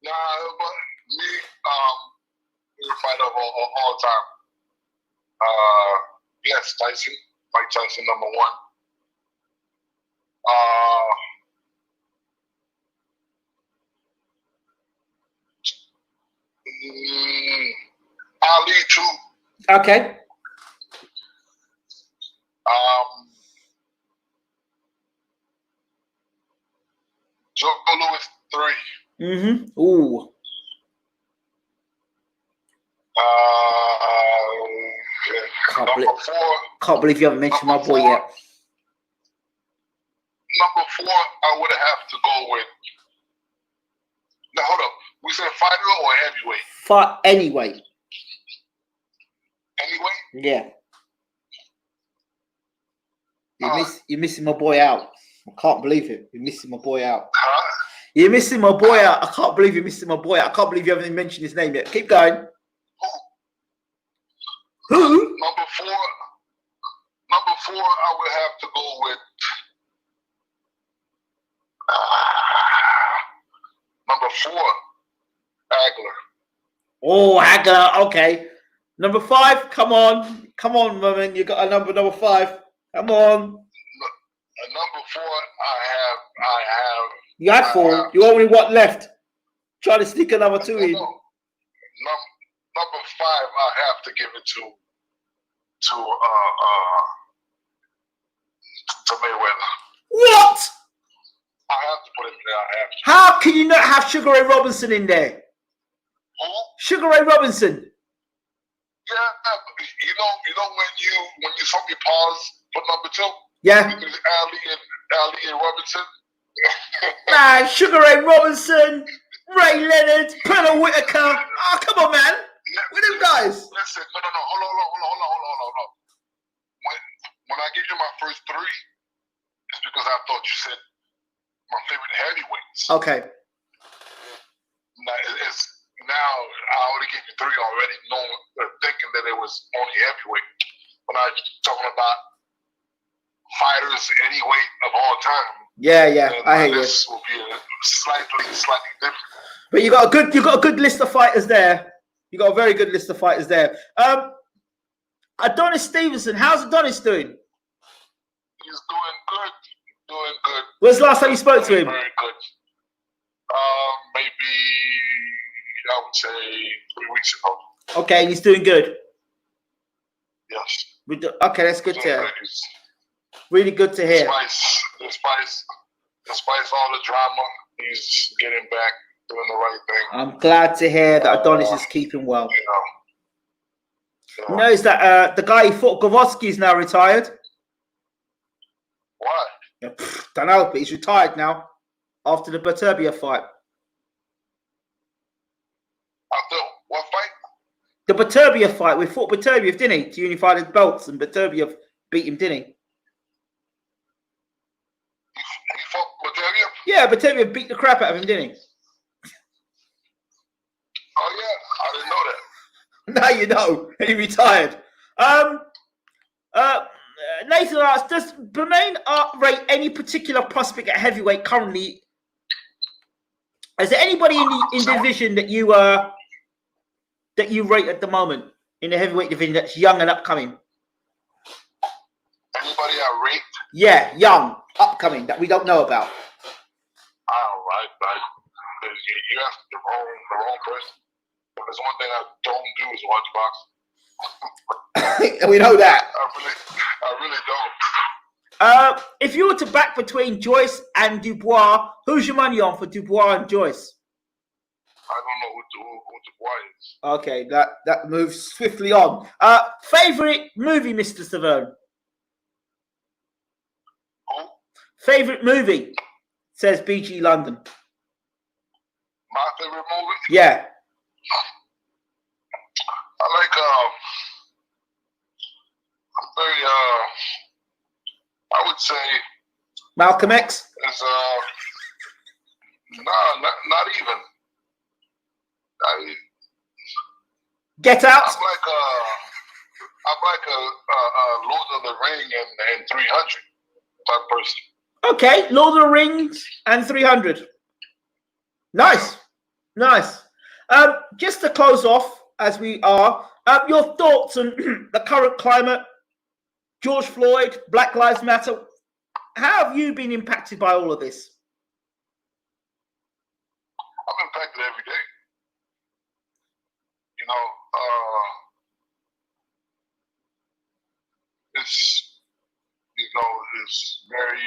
Nah, but me, favorite fighter of all time. Yes, Tyson. Mike Tyson, number 1. Ali too. Okay. Joe Louis 3. Mm-hmm. Ooh. Can't believe you haven't mentioned my boy yet. Number 4, I would have to go with. Now hold up. We said fighter or heavyweight? Fight anyway. Anyway? Yeah. You're missing my boy out. I can't believe it. You're missing my boy out. Huh? You're missing my boy out. I can't believe you're missing my boy out. I can't believe you haven't even mentioned his name yet. Keep going. Who? Number four, I would have to go with number 4, Hagler. Oh, Hagler. Okay. Number 5. Come on, man. You got a number 5. Come on. Number 4, I have. You had 4. You only what left? Try to sneak another 2 in. Number 5, I have to give it to Mayweather. What? I have to put him there. I have to. How can you not have Sugar Ray Robinson in there? Who? Sugar Ray Robinson. Yeah, you know when you saw me pause for number 2. Yeah. Because Ali and Robinson. Man, Sugar Ray Robinson, Ray Leonard, Pernell Whitaker. Oh, come on, man. With them guys. Listen, no. Hold on. When I give you my first 3, it's because I thought you said my favorite heavyweights. Okay. Now I already gave you 3 already, thinking that it was only heavyweight. When I'm talking about fighters any weight of all time. Yeah, I hear you. This will be slightly different. But you got a good list of fighters there. You got a very good list of fighters there. Adonis Stevenson, how's Adonis doing? He's doing good. When's the last time you spoke to him? Very good. Maybe I would say 3 weeks ago. Okay, he's doing good. Yes. Okay, that's good to hear. Really good to hear. Despite all the drama, he's getting back, doing the right thing. I'm glad to hear that Adonis is keeping well. You know, is that the guy who fought Gavoski is now retired? Why? Don't know, but he's retired now after the Beterbiev fight. After what fight? The Beterbiev fight. We fought Beterbiev, didn't he? To unify the belts, and Beterbiev beat him, didn't he? He fought Beterbiev? Yeah, Beterbiev beat the crap out of him, didn't he? Oh yeah, I didn't know that. Now you know. He retired. Nathan asks, does Bermane rate any particular prospect at heavyweight currently? Is there anybody in the division that you rate at the moment in the heavyweight division that's young and upcoming? Anybody I rate? Yeah, young, upcoming that we don't know about. All right. You asked the wrong person. If there's one thing I don't do is watch boxing. We know that. I really don't. If you were to back between Joyce and Dubois, who's your money on for Dubois and Joyce? I don't know who Dubois is. Okay, that moves swiftly on. Favorite movie, Mr. Stiverne? Who? Favorite movie, says BG London. My favorite movie? Yeah. I like I would say Malcolm X? is not even. Get Out? I'm like a Lord of the Ring and 300 type person. Okay, Lord of the Rings and 300. Nice. Just to close off, as we are, your thoughts on the current climate, George Floyd, Black Lives Matter. How have you been impacted by all of this? I'm impacted every day. It's very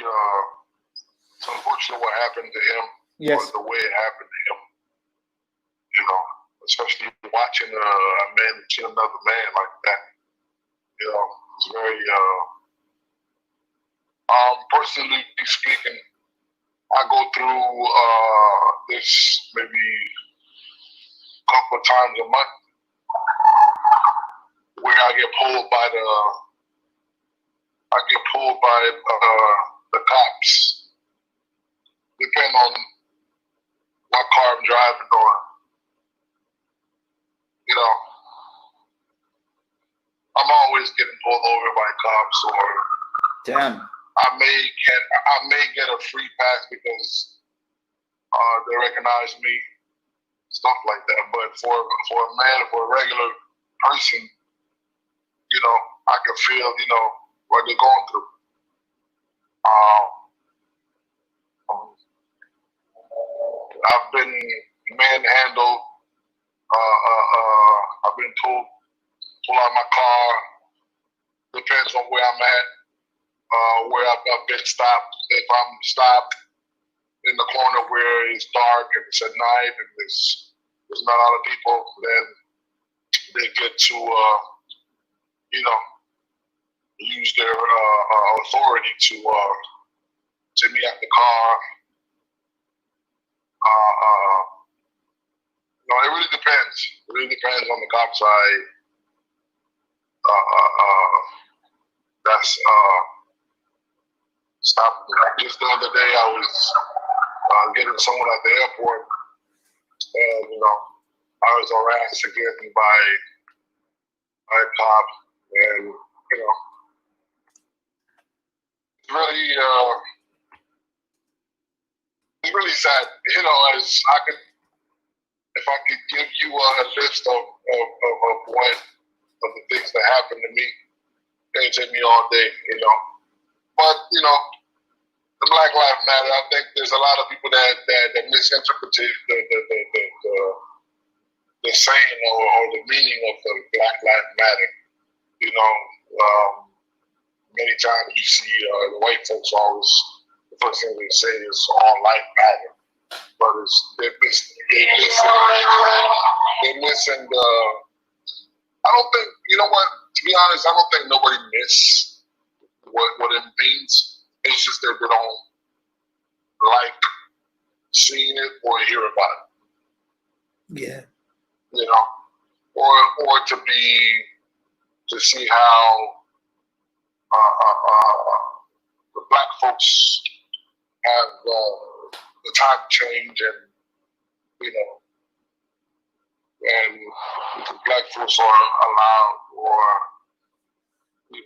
it's unfortunate what happened to him. Yes. Or the way it happened to him. Especially watching a man kill another man like that. It's very personally speaking, I go through this maybe a couple of times a month where I get pulled by the cops. Depending on my car I'm driving, or I'm always getting pulled over by cops, or Damn. I may get a free pass because they recognize me, stuff like that. But for a regular person, I can feel, what they're going through. I've been manhandled. I've been pulled out my car. Depends on where I'm at, where I've been stopped. If I'm stopped in the corner where it's dark and it's at night and there's not a lot of people, then they get to, use their authority to take me out the car. No, it really depends. It really depends on the cop side. That's stopping me. Just the other day, I was getting someone at the airport, and I was harassed again by a cop, and it's really sad. As I could, if I could give you a list of what of the things that happened to me, it'd take me all day, But the Black Lives Matter. I think there's a lot of people that misinterpret the saying or the meaning of the Black Lives Matter. Many times you see the white folks always, the first thing they say is all life matter, but they're missing the. I don't think, to be honest, I don't think nobody miss what it means. It's just that they don't like seeing it or hear about it. Yeah. Or to see how the black folks have the time change, and and the black folks are allowed, or do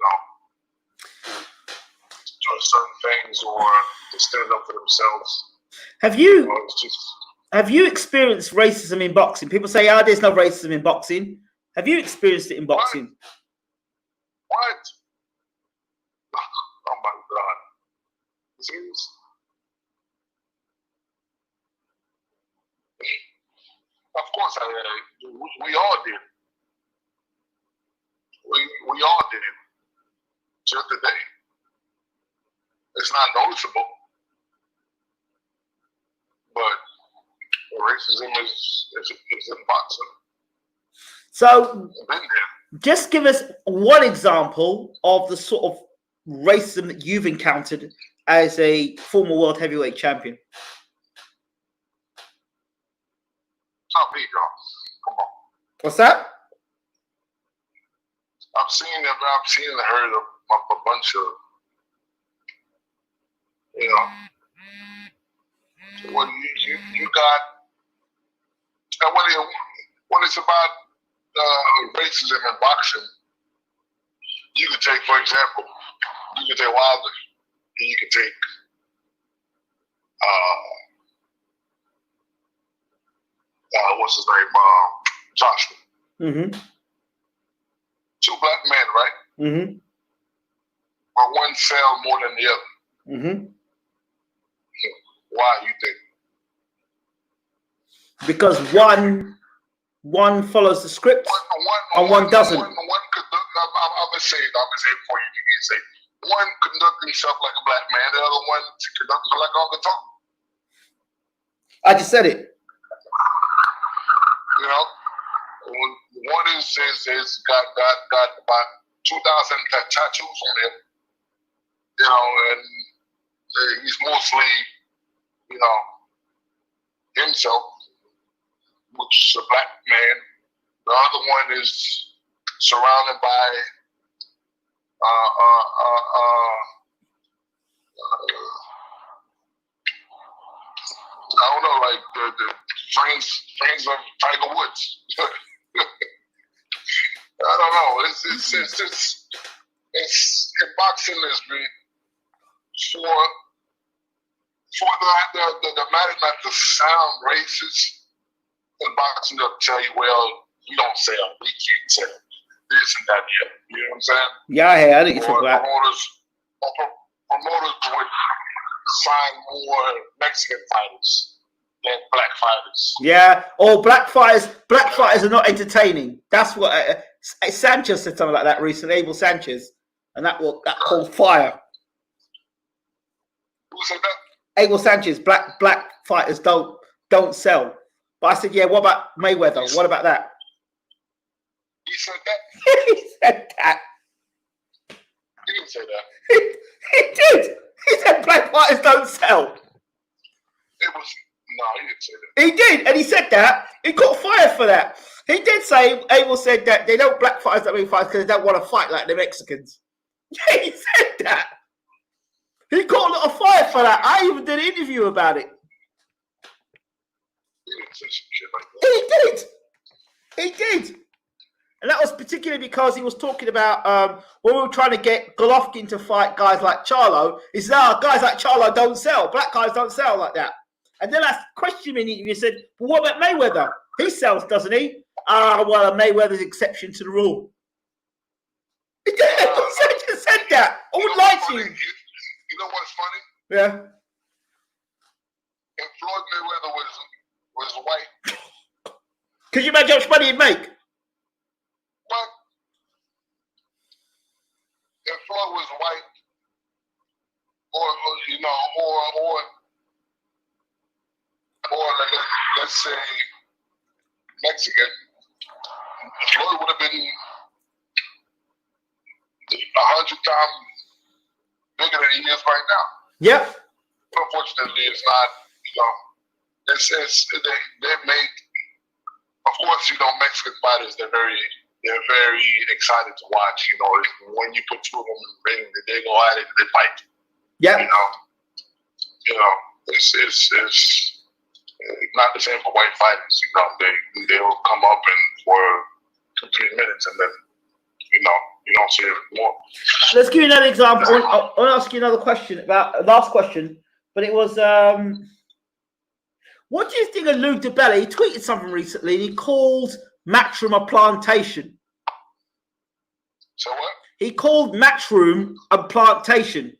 certain things, or to stand up for themselves. Have you experienced racism in boxing? People say, there's no racism in boxing. Have you experienced it in boxing? What? Oh my God. Serious? Of course we all did. We all did it. Just today. It's not noticeable. But racism is in boxing. So just give us one example of the sort of racism that you've encountered as a former world heavyweight champion. Not me, y'all. Come on. What's that? I've seen and heard of a bunch of, when you got, and when it's about racism in boxing, you could take, for example, Wilder, and you could take what's his name, Joshua. Mm-hmm. Two black men, right? Mm-hmm. But one sell more than the other. Mm-hmm. Why, you think? Because one follows the script and one doesn't. I'm gonna say it for you. You can say one conduct himself like a black man, the other one conduct himself like Uncle Tom. I just said it. One is got about 2,000 tattoos on him, and he's mostly, himself, which is a black man. The other one is surrounded by I don't know, like friends of Tiger Woods. I don't know. It's in boxing industry for the matter not to sound racist. In boxing, they'll tell you, well, you don't sell, we can't sell this and that. You know what I'm saying? Yeah, I think you talk about promoters would sign more Mexican fighters than black fighters. Yeah, or black fighters are not entertaining. That's what Sanchez said something like that recently, Abel Sanchez, and that called fire. Who said that? Abel Sanchez, black fighters don't sell. But I said, yeah, what about Mayweather? What about that? He said that? He said that. He didn't say that. He did. He said black fighters don't sell. No, he didn't say that. He did, and he said that. He got fired for that. He did say, Abel said that they don't black fighters that make fights because they don't want to fight like the Mexicans. Yeah, he said that. He got a lot of fire for that. I even did an interview about it. He didn't say some shit like that. He did. And that was particularly because he was talking about when we were trying to get Golovkin to fight guys like Charlo. He said, guys like Charlo don't sell. Black guys don't sell like that. And then I questioned him in the interview. He said, well, what about Mayweather? He sells, doesn't he? Well, Mayweather's exception to the rule. He did. He just said that. I would lie to you. You know what's funny? Yeah. If Floyd Mayweather was white. Could you imagine how much money he'd make? What? If Floyd was white, or let's say Mexican, Floyd would have been 100 times bigger than he is right now. Yep. Unfortunately, it's not. They make. Of course, Mexican fighters. They're very excited to watch. When you put two of them in the ring, they go at it, they fight. Yeah. It's not the same for white fighters. They'll come up and for 3 minutes, and then you don't see it more. Let's give you another example. I want to ask you another question last question, but it was what do you think of Lou DiBella? He tweeted something recently, and he called Matchroom a plantation. So what? He called Matchroom a plantation.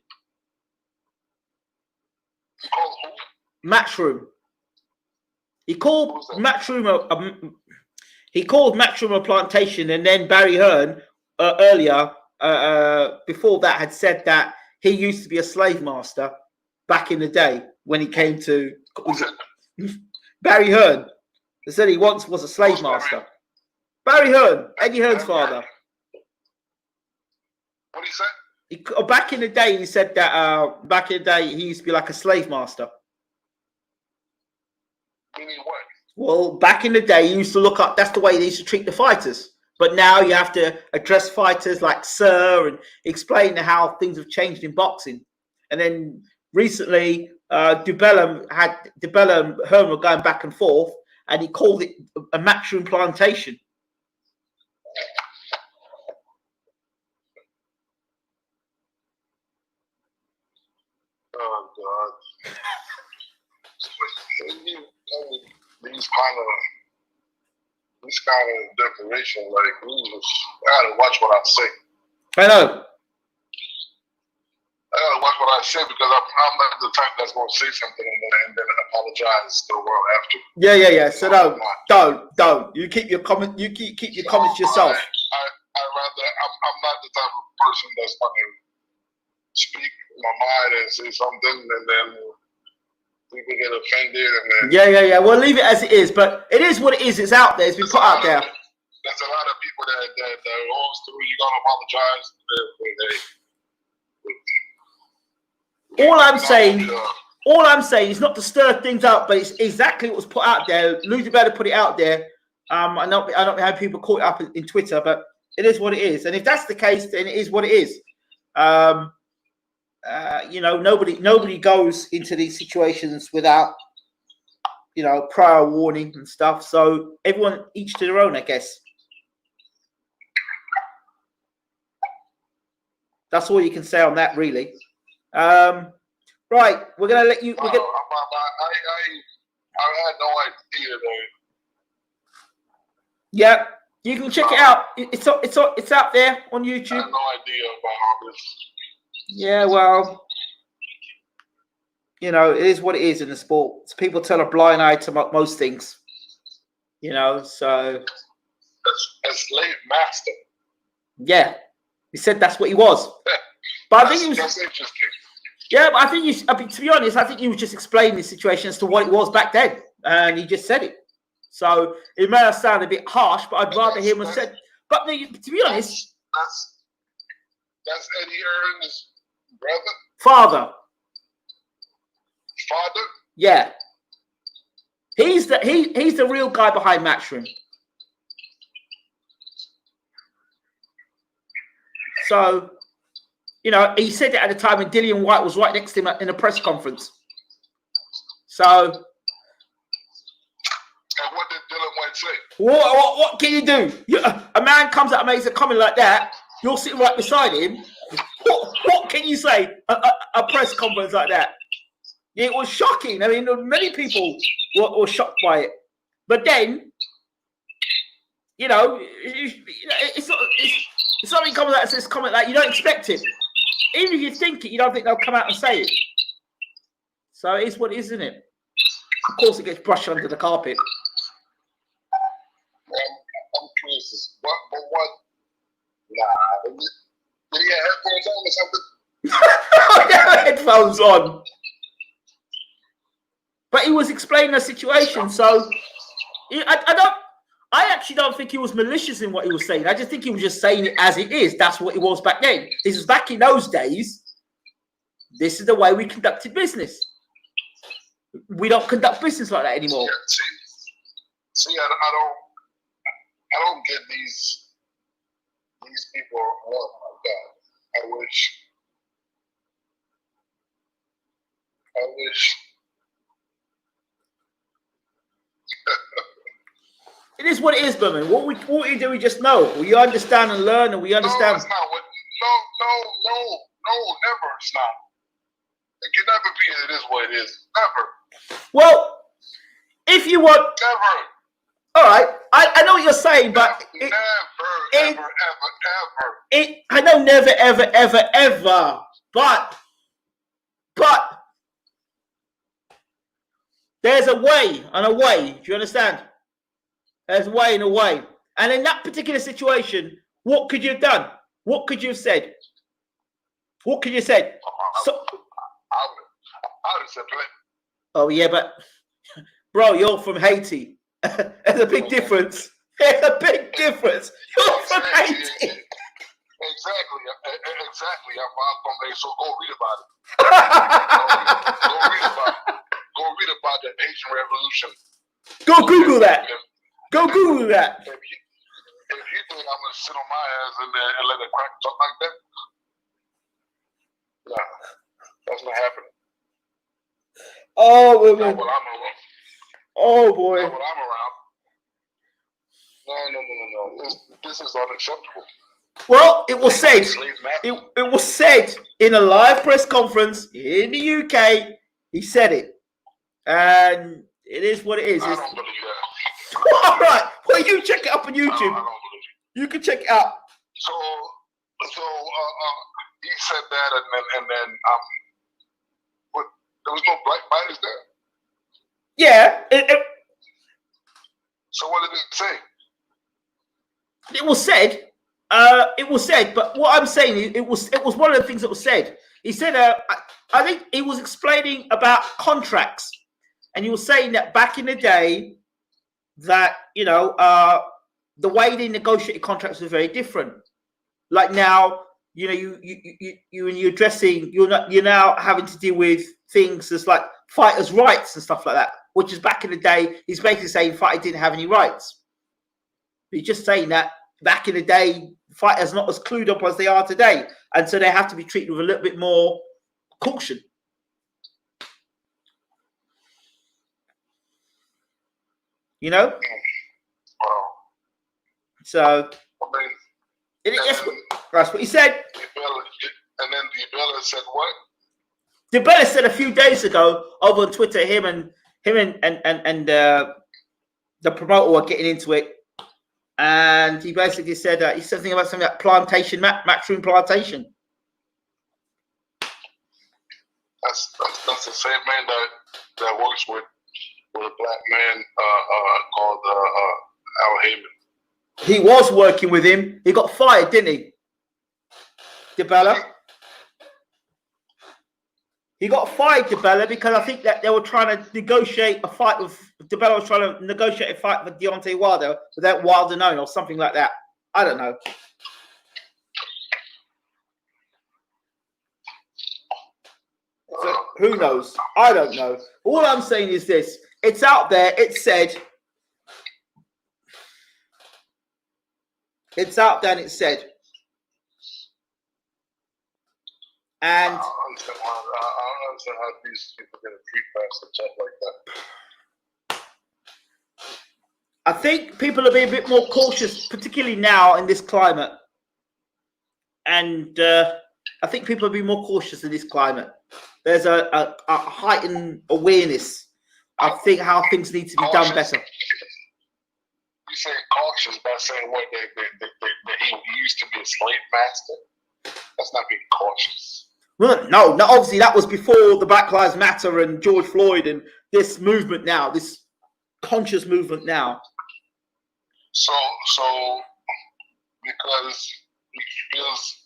He called who? Matchroom. He called Matchroom a plantation, and then Barry Hearn earlier, before that, had said that he used to be a slave master back in the day when he came to Barry Hearn. They said he once was a slave master. Barry Hearn, Eddie Hearn's father. What did he say? Back in the day, he said that back in the day he used to be like a slave master. Meaning what? Well, back in the day, you used to look up. That's the way they used to treat the fighters. But now you have to address fighters like sir and explain how things have changed in boxing. And then recently, DiBella and Hearn were going back and forth, and he called it a Matchroom plantation. Oh God! These kind of declaration, like, I gotta watch what I say. I know. I gotta watch what I say because I'm not the type that's gonna say something and then apologize to the world after. Yeah. So don't. You keep your comment. You keep your comments yourself. I'm not the type of person that's gonna speak my mind and say something and then people get offended and then. Yeah. Well, leave it as it is. But it is what it is. It's out there. It's been put out there. There's a lot of people that always do. You gotta apologize. All I'm saying is not to stir things up, but it's exactly what was put out there. Lou DiBella put it out there. I don't have people caught it up in Twitter, but it is what it is. And if that's the case, then it is what it is. Nobody goes into these situations without, you know, prior warning and stuff. So everyone, each to their own, I guess. That's all you can say on that, really. Right, we're gonna let you. I had no idea that. Yeah, you can check it out. It's out there on YouTube. I had no idea about all this. Yeah, well, you know, it is what it is in the sport. People turn a blind eye to most things. You know, so. A slave master. Yeah, he said that's what he was. But I think he was. That's interesting. Yeah, but I think you. I mean, to be honest, I think he was just explaining the situation as to what it was back then, and he just said it. So it may have sounded a bit harsh, but I'd rather him have said. But to be honest, that's Eddie Hearn's brother. Father. Father. Yeah. He's the real guy behind Matchroom. So, you know, he said it at the time when Dillian White was right next to him in a press conference. So, and what did Dillian White say? What can you do? A man comes out and makes a comment like that. You're sitting right beside him. What can you say? A press conference like that? It was shocking. I mean, many people were shocked by it. But then, you know, it's something comes out and says comment like you don't expect it. Even if you think it, you don't think they'll come out and say it. So it is what it is, isn't it? Of course, it gets brushed under the carpet. I'm curious. What? Nah. Did he have headphones on or something? Yeah, headphones on. But he was explaining the situation, so I actually don't think he was malicious in what he was saying. I just think he was just saying it as it is. That's what it was back then. This was back in those days. This is the way we conducted business. We don't conduct business like that anymore. Yeah, see, I don't get these people love like that. I wish. It is what it is, Bermane. What we do, we just know. We understand and learn, and we understand. No, it's not. No, never. It's not. It can never be. It is what it is. Never. Well, if you want. Never. All right. I know what you're saying, but. Never, ever. I know never, ever. But. There's a way and a way. Do you understand? There's a way and a way. And in that particular situation, what could you have done? What could you have said? What could you have said? So, I would have said play. Oh, yeah, but, bro, you're from Haiti. There's a big difference. There's a big difference. You're from Haiti. Exactly. I'm from Haiti, so go read about it. Go read about the Haitian Revolution. Go Google that. Go Google that. If you think I'm gonna sit on my ass and let a crack talk like that, nah, that's not happening. Oh, not when I'm around. Oh boy. Not when I'm around. No. This is unacceptable. Well, it was said. It was said in a live press conference in the UK. He said it, and it is what it is. I don't believe that. All right. Well, you check it up on YouTube. I don't believe it. You can check it out. So he said that, and then but there was no black fighters there. Yeah. So what did it say? It was said. It was said. But what I'm saying, it was one of the things that was said. He said, I think he was explaining about contracts, and he was saying that back in the day, that you know, the way they negotiated contracts was very different. Like now, you know, you when you're addressing, you're now having to deal with things that's like fighters' rights and stuff like that. Which is back in the day, he's basically saying fighters didn't have any rights. But he's just saying that back in the day, fighters not as clued up as they are today, and so they have to be treated with a little bit more caution. You know. Wow. So I mean, that's what he said. And then DiBella said what? DiBella said a few days ago over on Twitter, him and the promoter were getting into it, and he basically said he said something about plantation, matchroom plantation. That's the same man that works with a black man called Al Heyman. He was working with him. He got fired, didn't he? DiBella. He got fired, DiBella, because I think that they were trying to negotiate a fight with DiBella was trying to negotiate a fight with Deontay Wilder without Wilder knowing or something like that. I don't know. So who knows? I don't know. All I'm saying is this. It's out there. It's said. It's out there and it's said. And I don't understand how these people get a free pass to talk like that. I think people are being a bit more cautious, particularly now in this climate. And I think people are being more cautious in this climate. There's a heightened awareness. I think how things need to be done better. You say cautious by saying what that he used to be a slave master. That's not being cautious. Well, no, obviously that was before the Black Lives Matter and George Floyd and this movement now, this conscious movement now. So because he feels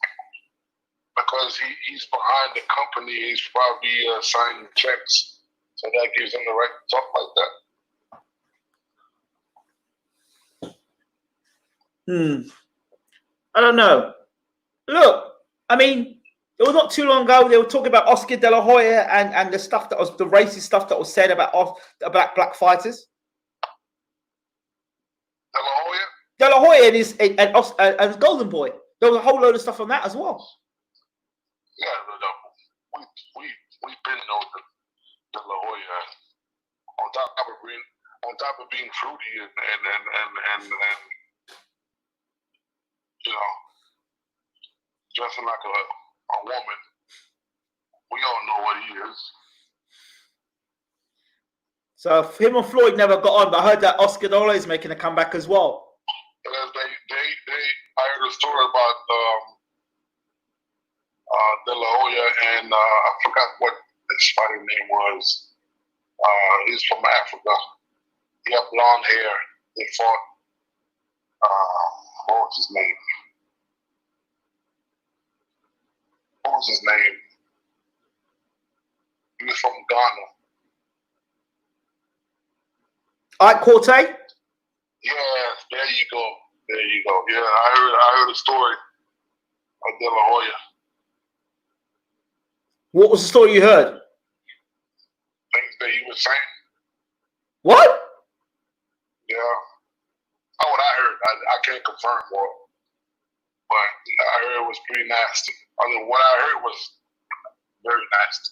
because he's behind the company, he's probably signing checks, so that gives him the right to talk like that. I don't know. Look, I mean, it was not too long ago they were talking about Oscar De La Hoya and the stuff that was the racist stuff that was said about black fighters. De La Hoya? De La Hoya and Golden Boy. There was a whole load of stuff on that as well. Yeah, we've been know De La Hoya on top of being fruity and you know, dressing like a woman. We all know what he is. So him and Floyd never got on, but I heard that Oscar De La Hoya is making a comeback as well. I heard a story about De La Hoya and I forgot what his fighting name was. He's from Africa. He had blonde hair. They fought. What was his name? He was from Ghana. Ike Corte? Yeah, there you go. Yeah, I heard a story of De La Hoya. What was the story you heard? Things that he was saying. What? Yeah. Oh, what I heard. I can't confirm more. But I heard it was pretty nasty. I mean, what I heard was very nasty.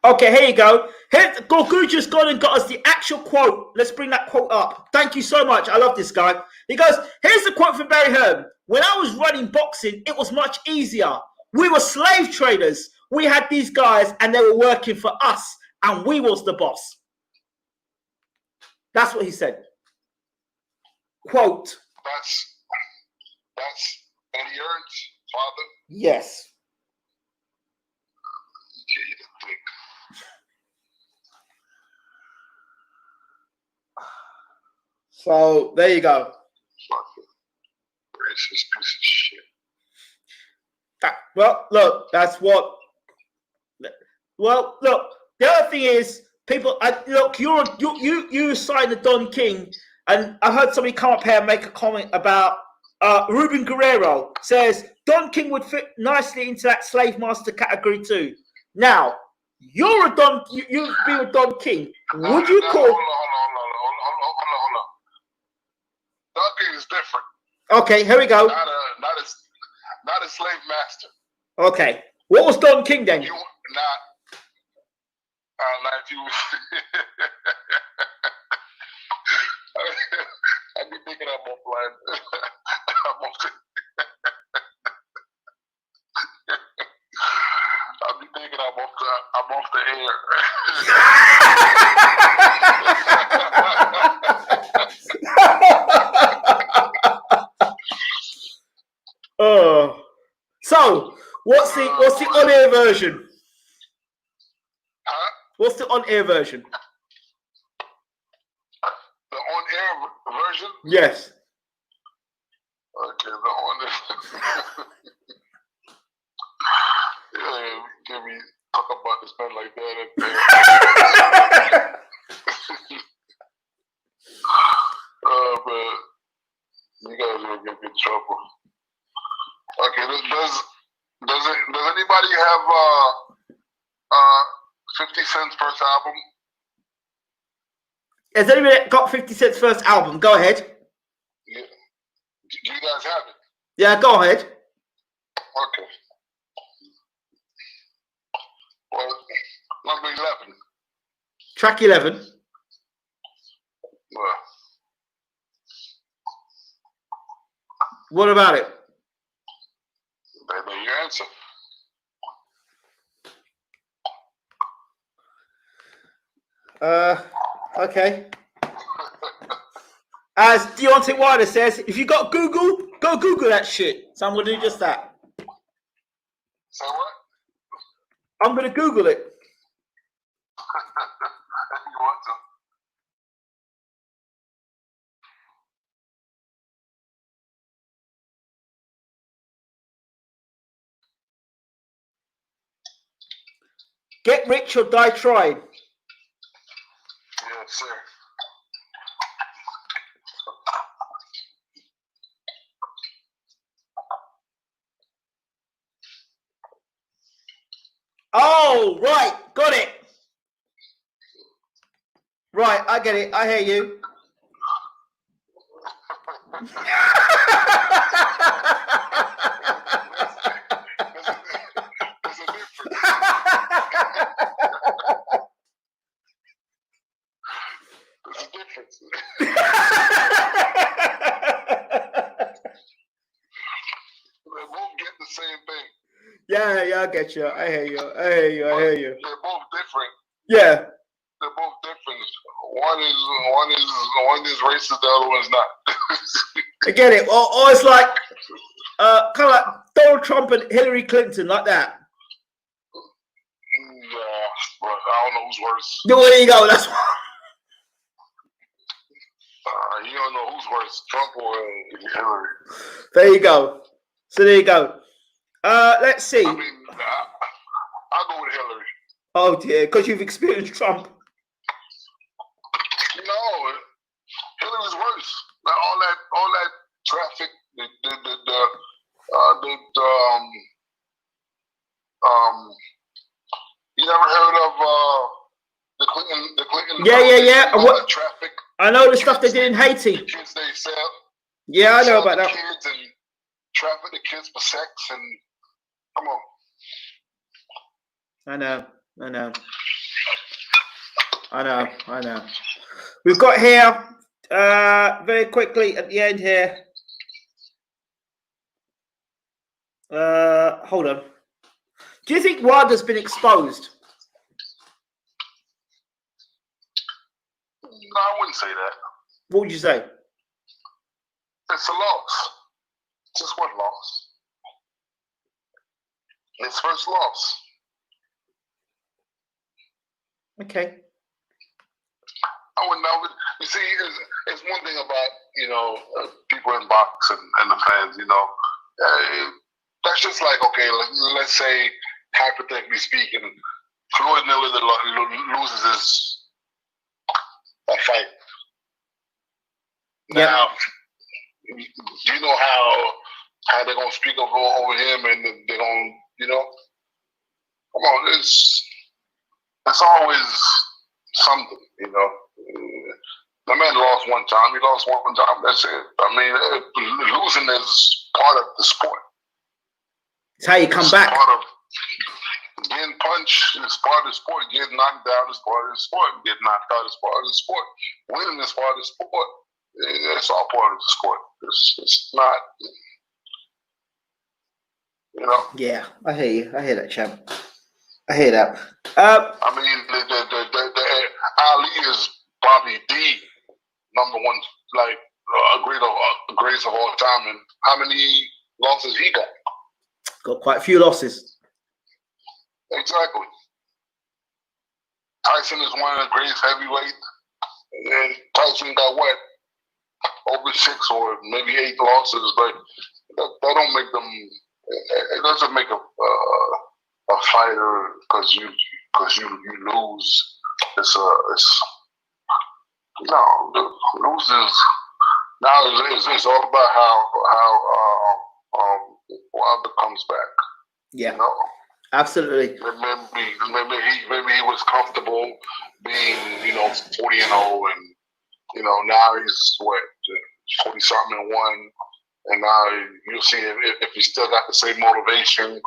Okay, here you go. Here, Gorgu just gone and got us the actual quote. Let's bring that quote up. Thank you so much. I love this guy. He goes, here's the quote from Barry Hearn. When I was running boxing, it was much easier. We were slave traders. We had these guys and they were working for us and we was the boss. That's what he said. Quote. That's Eddie Hearn's father? Yes. So there you go. Racist piece of shit. Well, look, that's what. Well, look. The other thing is, people. Look, you signed the Don King, and I heard somebody come up here and make a comment about Ruben Guerrero. Says Don King would fit nicely into that slave master category too. Now, you're a Don. You've been with Don King. Would you call? Hold on. Don King is different. Okay, here we go. Not a slave master. Okay, what was Don King then? If you offline. I'll be thinking I'm off the air. Oh, so what's the on-air version? Huh? What's the on-air version? The on-air version? Yes. Okay, the on-air. Yeah, give me talk about this man like that. But you guys are gonna get in trouble. Okay, does anybody have 50 Cent's first album? Has anybody got 50 Cent's first album? Go ahead. Yeah. Do you guys have it? Yeah, go ahead. Okay. Well, number 11. Track 11. Well, What about it? they know your answer. Okay. As Deontay Wilder says, if you got Google, go Google that shit. So I'm going to do just that. Say what? I'm going to Google it. You want to? Get rich or die trying. Yes, sir. Oh, right. Got it. Right, I get it. I hear you. There's a difference. There's a difference. They both get the same thing. Yeah, I get you. I hear you. I hear you. I hear you. They're both different. Yeah. They're both different. One is racist, the other one's not. I get it. Or it's like kind of like Donald Trump and Hillary Clinton, like that. Yeah, but I don't know who's worse. There you go. That's You don't know who's worse, Trump or Hillary. there you go. So there you go. Let's see. I mean, I'll go with Hillary. Oh dear, because you've experienced Trump. No, Hillary's worse. Like all that traffic, you never heard of the Clinton? Yeah. All that traffic. I know the stuff they did in Haiti. The kids they sell. Yeah, I know about the that. Kids and traffic the kids for sex and come on. I know. We've got here very quickly at the end here. Hold on. Do you think Wilder's been exposed? No, I wouldn't say that. What would you say? It's a loss. Just one loss. His first loss. Okay. I wouldn't know. You see, it's one thing about, people in box and the fans, that's just like, okay, let's say, hypothetically speaking, Floyd Mayweather loses a fight. Yep. Now, do you know how they're going to speak over him and they're going to, come on, it's always something, The man lost one time. He lost one time. That's it. I mean, losing is part of the sport. It's how you come back. Part of getting punched is part of the sport. Getting knocked down is part of the sport. Getting knocked out is part of the sport. Winning is part of the sport. It's all part of the sport. It's not, you know. Yeah, I hear you. I hear that, champ. I hear that. I mean, the Ali is probably the number one, like greatest of all time. And how many losses he got? Got quite a few losses. Exactly. Tyson is one of the greatest heavyweights. And Tyson got what? Over 6 or maybe 8 losses, but that don't make them. It doesn't make a fighter because you lose. It's no, loses. Now it's all about how Wilder comes back. Yeah, you know? absolutely. Maybe he was comfortable being 40-0 and now he's what 40-something and 1, and now you'll see if he still got the same motivation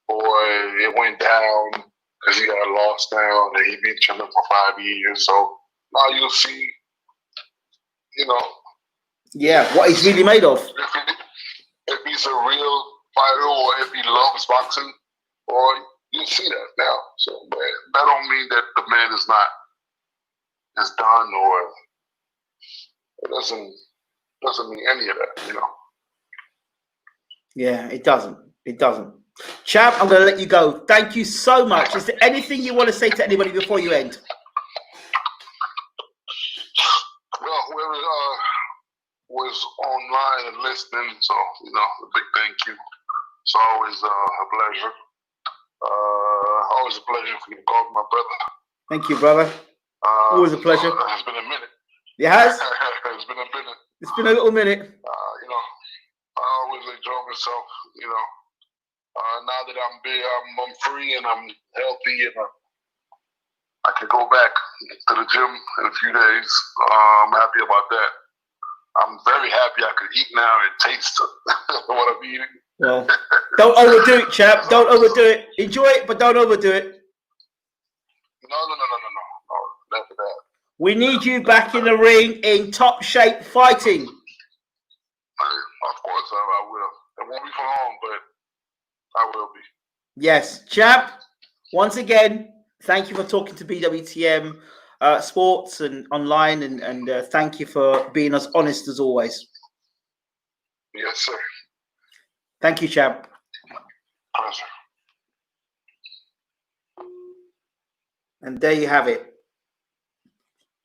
or it went down because he got lost down and he been chilling for 5 years. So now you'll see, Yeah, what he's really made of. If he's a real fighter or if he loves boxing, or you'll see that now. So, but that don't mean that the man is done, or it doesn't mean any of that, Yeah, it doesn't. It doesn't. Champ, I'm going to let you go. Thank you so much. Is there anything you want to say to anybody before you end? Well, whoever was online and listening, so a big thank you. It's always a pleasure. Always a pleasure for you to call me my brother. Thank you, brother. Always a pleasure. It's been a minute. It has? It's been a minute. It's been a little minute. I always enjoy myself. Now that I'm free and I'm healthy and I can go back to the gym in a few days. I'm happy about that. I'm very happy I could eat now and taste what I'm eating. Well, don't overdo it, chap. Don't overdo it. Enjoy it, but don't overdo it. No, never that. We need you back in the ring in top shape fighting. Of course, I will. It won't be for long, but I will be. Yes, champ. Once again, thank you for talking to BWTM Sports and online, and thank you for being as honest as always. Yes, sir. Thank you, champ. Pleasure. And there you have it.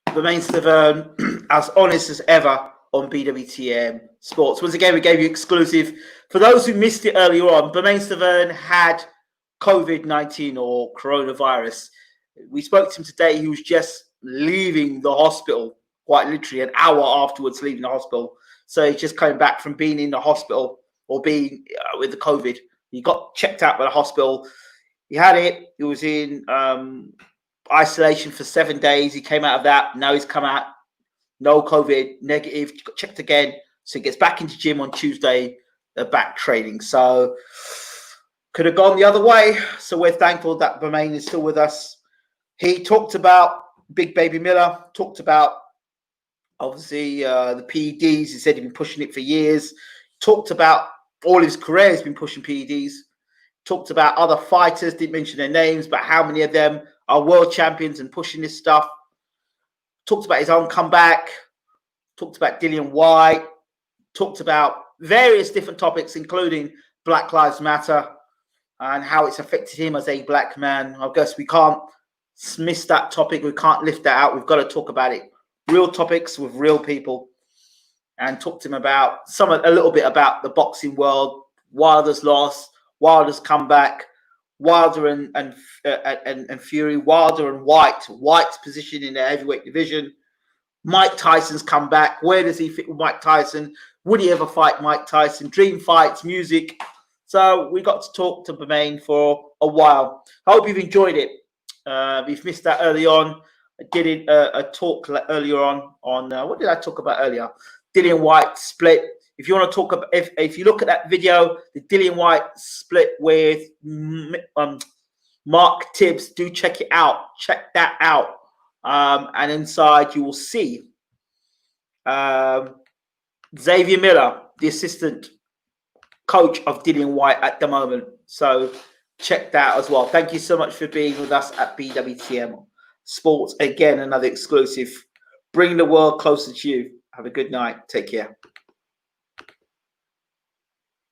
Bermane Stiverne, as honest as ever on BWTM Sports. Once again, we gave you exclusive. For those who missed it earlier on, Bermane Stiverne had COVID-19 or coronavirus. We spoke to him today. He was just leaving the hospital, quite literally an hour afterwards leaving the hospital. So he's just coming back from being in the hospital or being with the COVID. He got checked out by the hospital. He had it. He was in isolation for 7 days. He came out of that. Now he's come out, no COVID, negative, got checked again. So he gets back into gym on Tuesday, back training. So could have gone the other way. So we're thankful that Bermane is still with us. He talked about Big Baby Miller, talked about obviously the PEDs. He said he'd been pushing it for years. Talked about all his career, he's been pushing PEDs. Talked about other fighters, didn't mention their names, but how many of them are world champions and pushing this stuff. Talked about his own comeback. Talked about Dillian White. Talked about various different topics, including Black Lives Matter and how it's affected him as a black man. I guess we can't miss that topic. We can't lift that out. We've got to talk about it. Real topics with real people. And talked to him about a little bit about the boxing world, Wilder's loss, Wilder's comeback, Wilder and Fury, Wilder and White's position in the heavyweight division, Mike Tyson's comeback. Where does he fit with Mike Tyson? Would he ever fight Mike Tyson? Dream fights, music. So we got to talk to Bermane for a while. I hope you've enjoyed it. If you've missed that early on, I did a talk earlier on what did I talk about earlier? Dillian White split. If you want to talk about, if you look at that video, the Dillian White split with Mark Tibbs, do check it out. Check that out. And inside you will see Xavier Miller, the assistant coach of Dillian White at the moment. So check that as well. Thank you so much for being with us at BWTM Sports. Again, another exclusive. Bring the world closer to you. Have a good night. Take care.